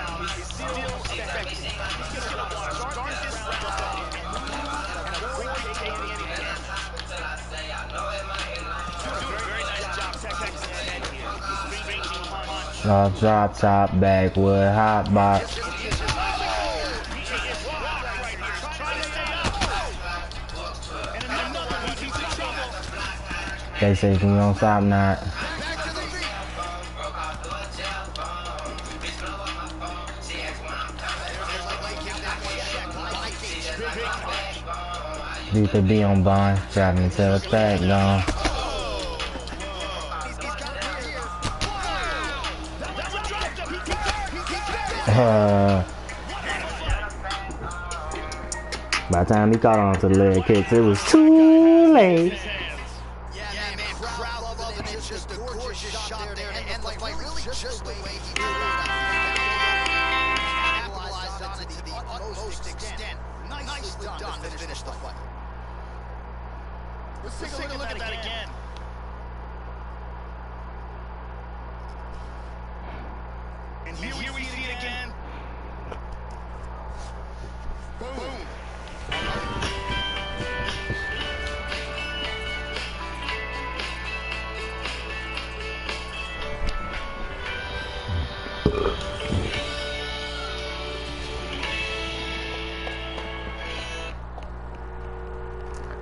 Love drop top, backwood, hot box. They say we don't stop now. Need to be on bond, driving to the back gone. By the time he caught on to the leg kicks, it was too late. Yeah, man, crowd love it. It's just a gorgeous shot there, and like really just the way he did it.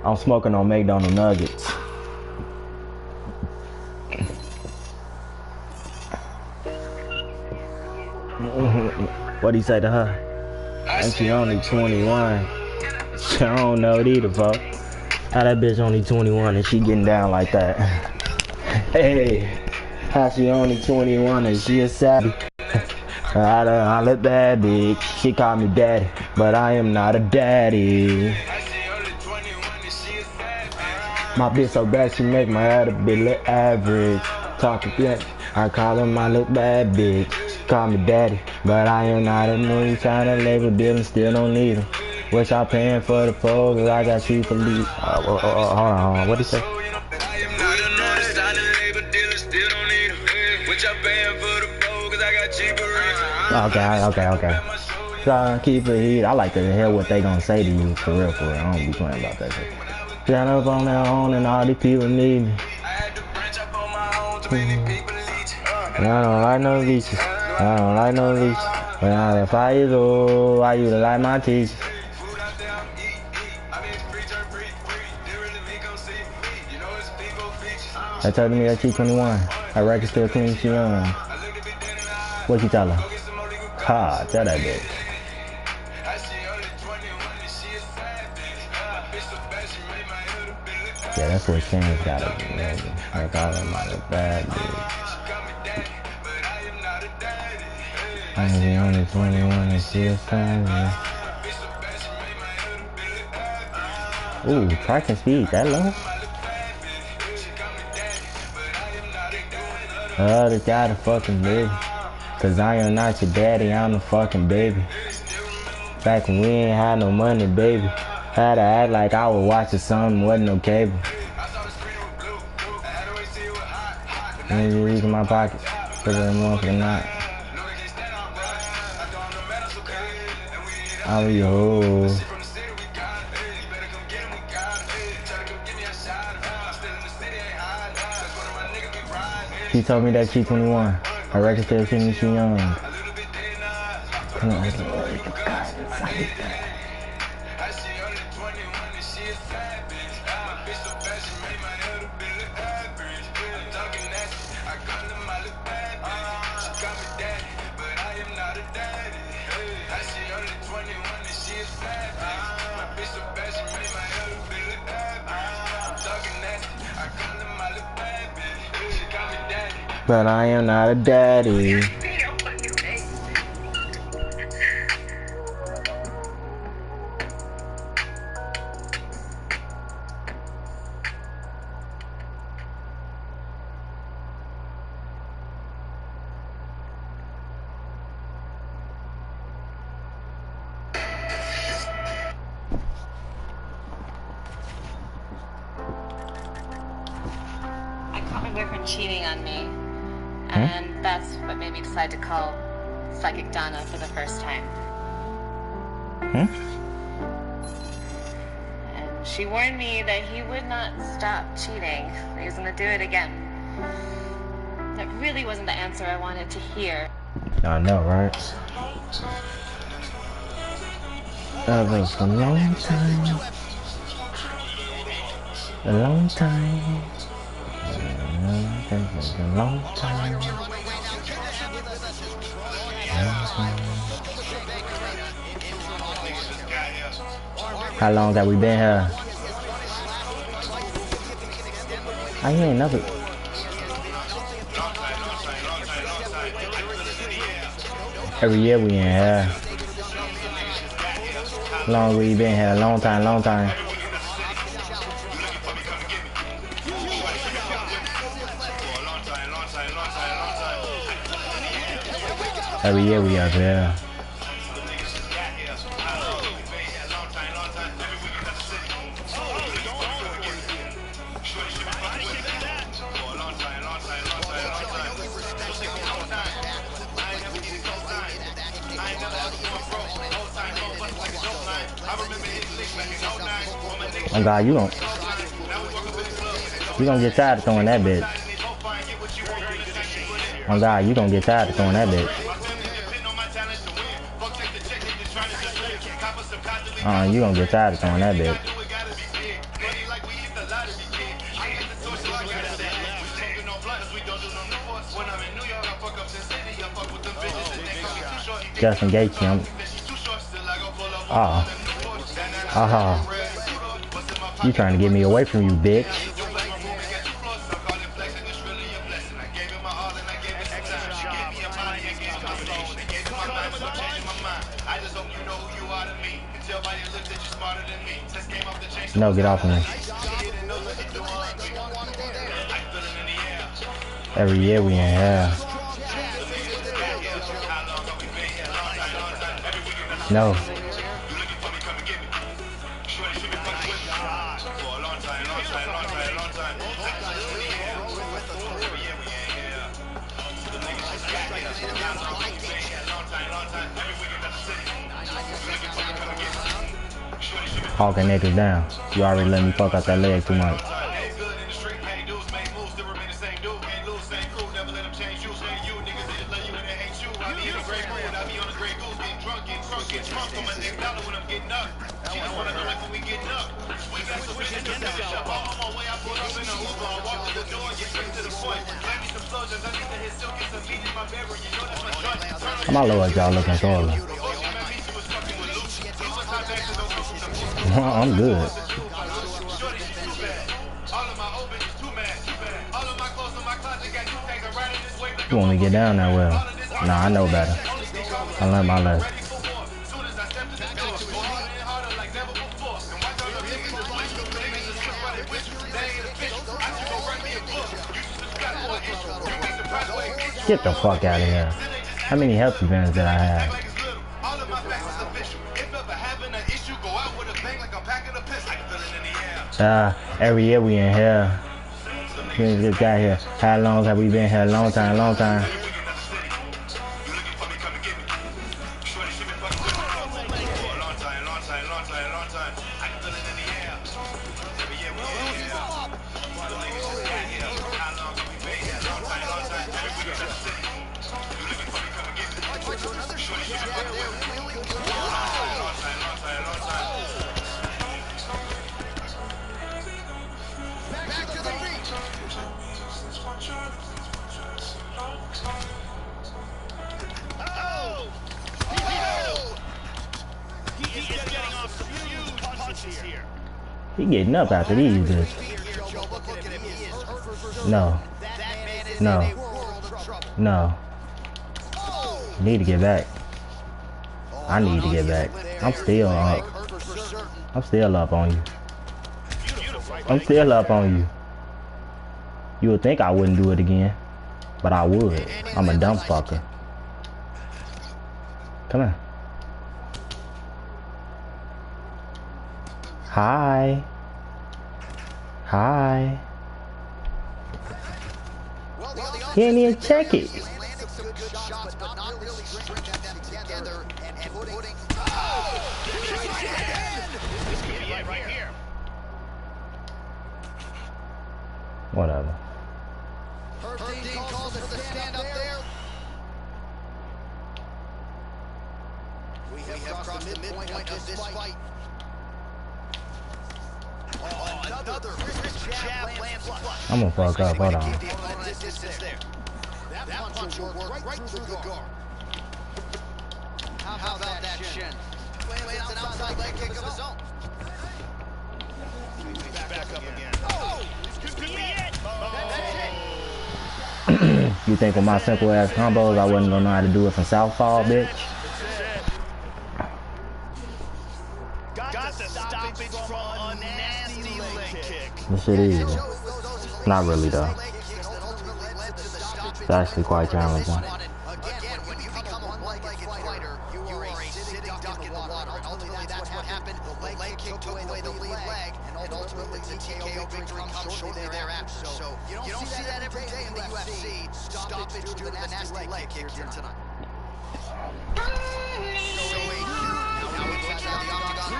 I'm smoking on McDonald's nuggets. What'd he say to her? And she only 21. I don't know it either, folks. How that bitch only 21 and she getting down like that? Hey, how she only 21 and she a savvy? I look bad, bitch. She call me daddy, but I am not a daddy. My bitch so bad, she make my head a bit look average. Talking flex, I call her my look bad bitch. She call me daddy, but I am not a nigga. Tryna label deal and still don't need him. What y'all paying for the pole? Cause I got cheap for lead. Hold on, what'd he say? Okay. So keep it heat. I like to hear what they gonna say to you for real. I don't be playing about that shit. Stand up on their own and all these people need me. And I don't like no leeches. When I was 5 years old, I used to like my teachers. They told me that she 21. Her record still clean, she young. What you tell her? Ha, tell that bitch. Yeah, that's what Shane's gotta do, baby. Like all of my bad bitch. I'm only 21 and she a family. Ooh, parking speed, that low? The guy the fucking baby. Cause I am not your daddy, I'm the fucking baby. Back when we ain't had no money, baby. Had to act like I was watching something, wasn't no cable. And these in my pockets, put it in one for the night. Oh yo. She told me that she 21. Her record still singing she young. Come on, but I am not a daddy. I caught my boyfriend cheating on me, and that's what made me decide to call Psychic Donna for the first time. And she warned me that he would not stop cheating. He was gonna do it again. That really wasn't the answer I wanted to hear. I know, right? That was a long time. A long time. That was a long time. How long have we been here? I ain't never. Every year we in here. Long we been here, long time. Every year we up here. Oh God, you gonna get tired of throwing that bitch. Oh God, you gonna get tired of throwing that bitch. You gonna get tired of throwing that bitch. Justin Gaethje, you trying to get me away from you, bitch. No, get off of me. Every year we in hell. No. Hawking niggas down. You already let me fuck out that leg too much. My lord, y'all looking taller. I'm good. You want me to get down that well? Nah, I know better. I learned my lesson. Get the fuck out of here. How many health events did I have? Every year we in here. We just got here. How long have we been here? Long time, long time. He getting up after these, bitch. No. No. No. You need to get back. I need to get back. I'm still up. I'm still up on you. I'm still up on you. You would think I wouldn't do it again, but I would. I'm a dumb fucker. Come on. Hi. Hi. He ain't even check it. Whatever. We have crossed the midpoint of this fight. I'm gonna fuck up, hold on. That punch will work right through the guard. How about that shin? Lands an outside leg kick of his own. Back up again. Oh! This could be it! You think with my simple ass combos I wasn't gonna know how to do it from southpaw, bitch? Got the stoppage from a nasty leg kick. This shit easy. Not really though. It's actually quite challenging. Again, when you become a one-legged fighter, you are a sitting duck in the water. And ultimately, that's what happened. The leg kick took away the lead leg, and ultimately the TKO victory comes shortly thereafter. So you don't see that every day in the UFC. Stoppage due to the nasty leg kick here tonight. So now inside the octagon.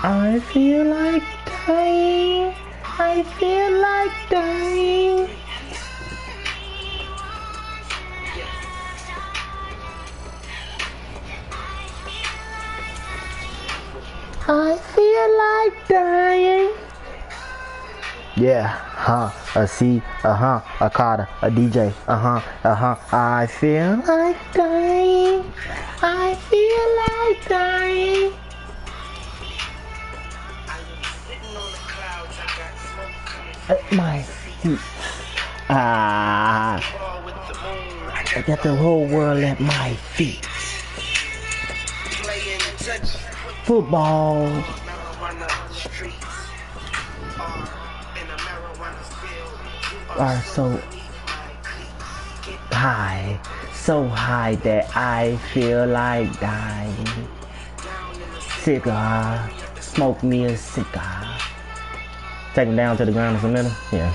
I feel like dying. I feel like dying. I feel like dying. Yeah, a C, a Carter, a DJ, I feel like dying. I feel like dying. At my feet. I got the whole world at my feet. Football. Are so high that I feel like dying. Cigar, smoke me a cigar. Take him down to the ground in the middle. Yeah.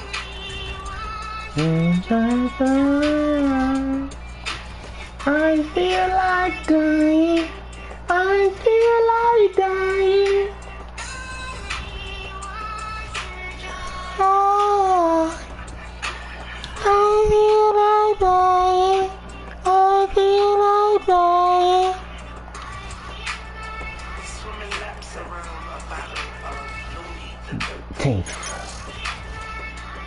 I feel like dying. I feel like dying. Oh, I feel like dying. I feel like dying. Swimming laps around a bottle of Louis.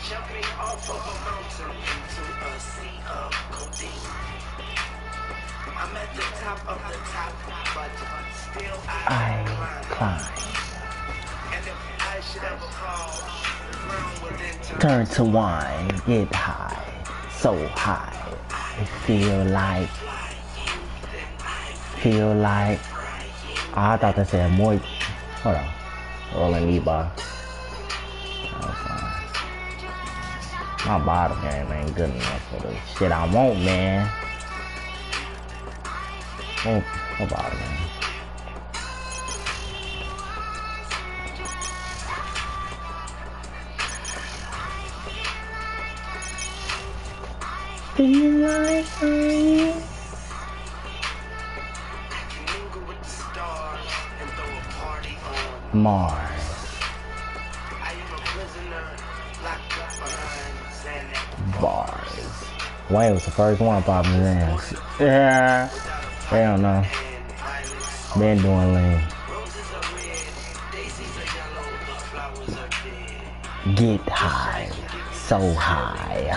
Jumping off of a mountain into a sea of codeine. I'm at the top of the top, but still I climb. And if I should ever fall, the ground will then turn to wine, get high, so high. I feel like. Oh, I thought that said moist. Hold on. Rolling knee bar. My bottom game ain't good enough for the shit I want, man. Oh, my bottom game. Feel like dying. Mars. Bars. Wayne was the first one popping his ass. Yeah. They don't know. Been doing lean. Get high. So high.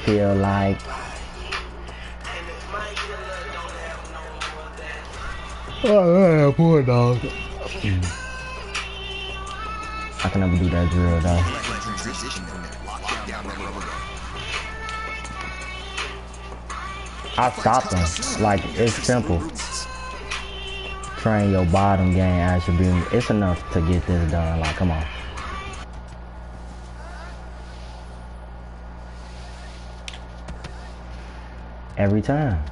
Feel like. Oh, poor dog. I can never do that drill though. I stopped them. Like, it's simple. Train your bottom game attribute. It's enough to get this done. Like, come on. Every time.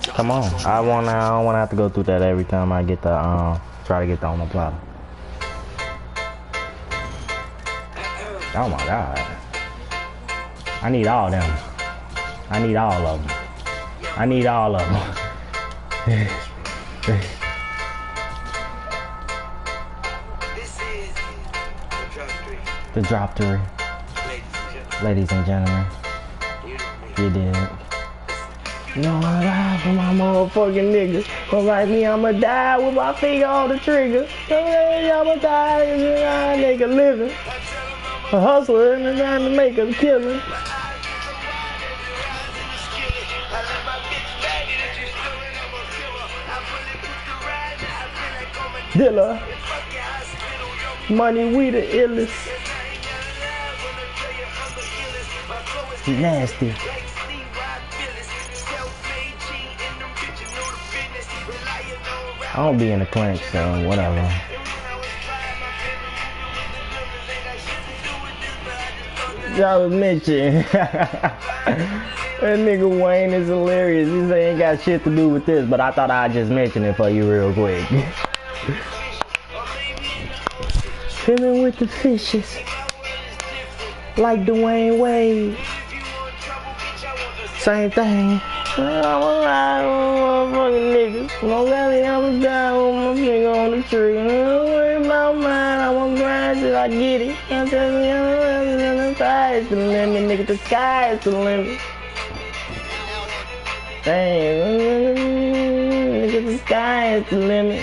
Come on. I don't wanna have to go through that every time I get the try to get the omoplata. Oh my god. I need all them. I need all of them. I need all of them. The drop three. Ladies and gentlemen. You did. You know I ride for my motherfucking niggas. But like me, I'ma die with my finger on the trigger. I'ma die as a nigga living. A hustler and trying to make a killing. Dilla. Money, we the illest. Nasty. I don't be in the clinch, so whatever. I was mentioning. That nigga Wayne is hilarious. He say ain't got shit to do with this, but I thought I'd just mention it for you real quick. Swimming with the fishes, like Dwayne Wade. Same thing. I'm a ride with motherfucking niggas. I'm gonna die with my finger on the tree. Don't worry about mine. I'm gonna grind till I get it. I'm telling you, the sky is the limit, nigga. The sky is the limit. Damn, nigga, the sky is the limit.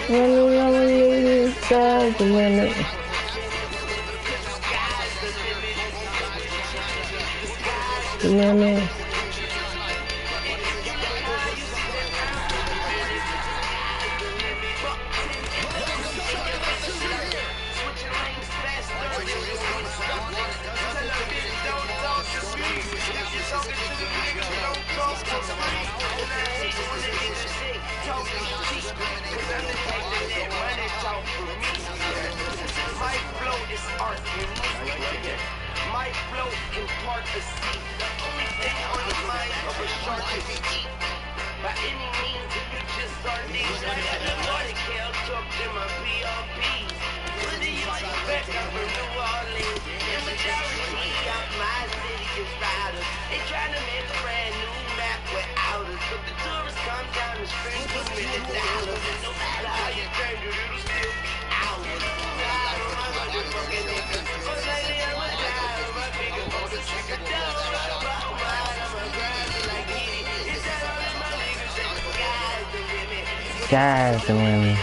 The sky is the limit. The limit. My flow is art, my flow impart the sea. The only thing on the mind of a shark is eat. By any means, if you just sardines, I got the water kale tucked in my PRPs. Whether you expect I'm from New Orleans, the majority of my city is riders. They trying to make a brand new map without us, but the tourists come down and spend $2 million, and no matter how you turn it, it'll still be ours. Sky's the limit.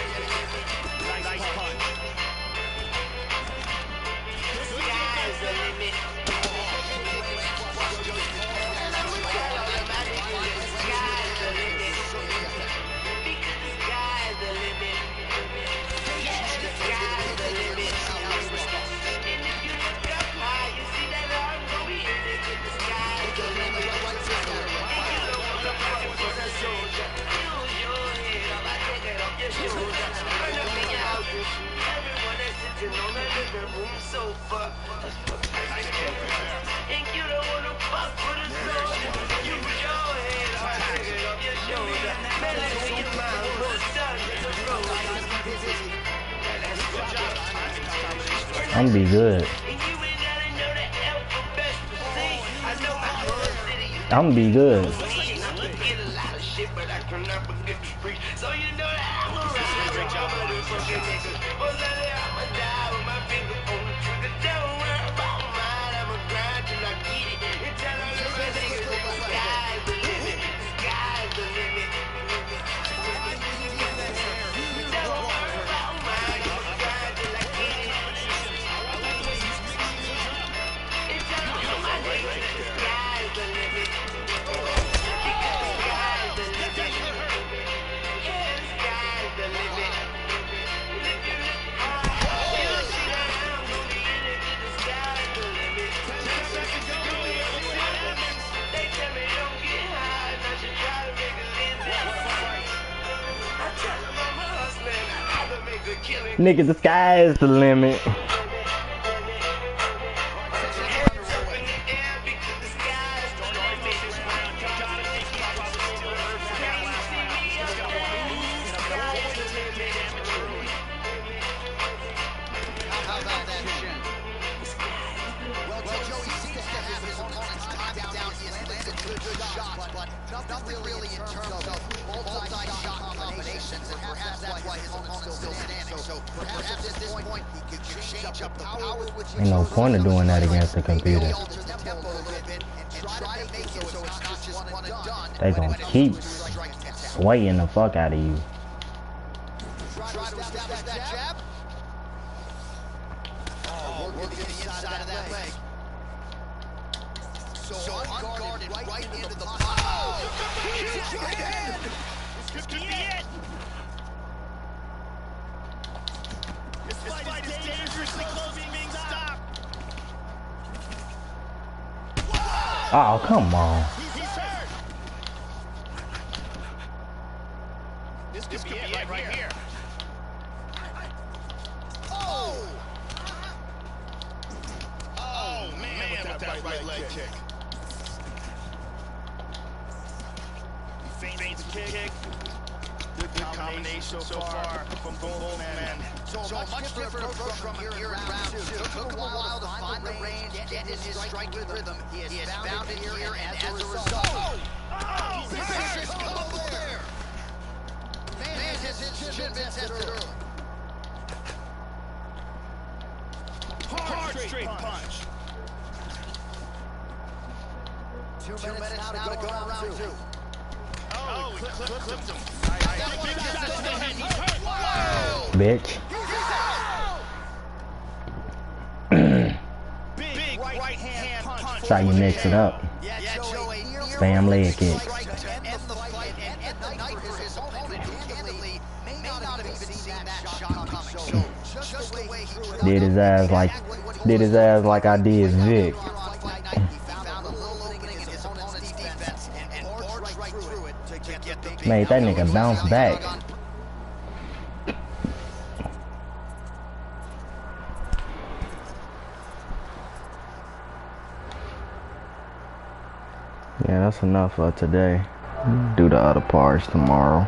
I'm gonna be good. I'm gonna be good. Nigga, the sky is the limit. Ain't no point of doing that against the computer. They gonna keep swaying the fuck out of you. Oh, come on. This could be it right here. Oh! that right leg kick. Feigns the kick. Good combination so far from both men. So much different approach from here in round 2. Took him a while to find the range, get in his striking rhythm. He has found it here, and as a result... Oh! Vicious combo there! Man, his chin been tested early. Hard straight punch. 2 minutes now to go on round 2. Oh, he clipped him. Bitch. Big right hand punch. That's how you mix it up. Spam leg kick. Did his ass like I did Vic. Made that nigga bounce back. Yeah, that's enough for today. Do the other parts tomorrow.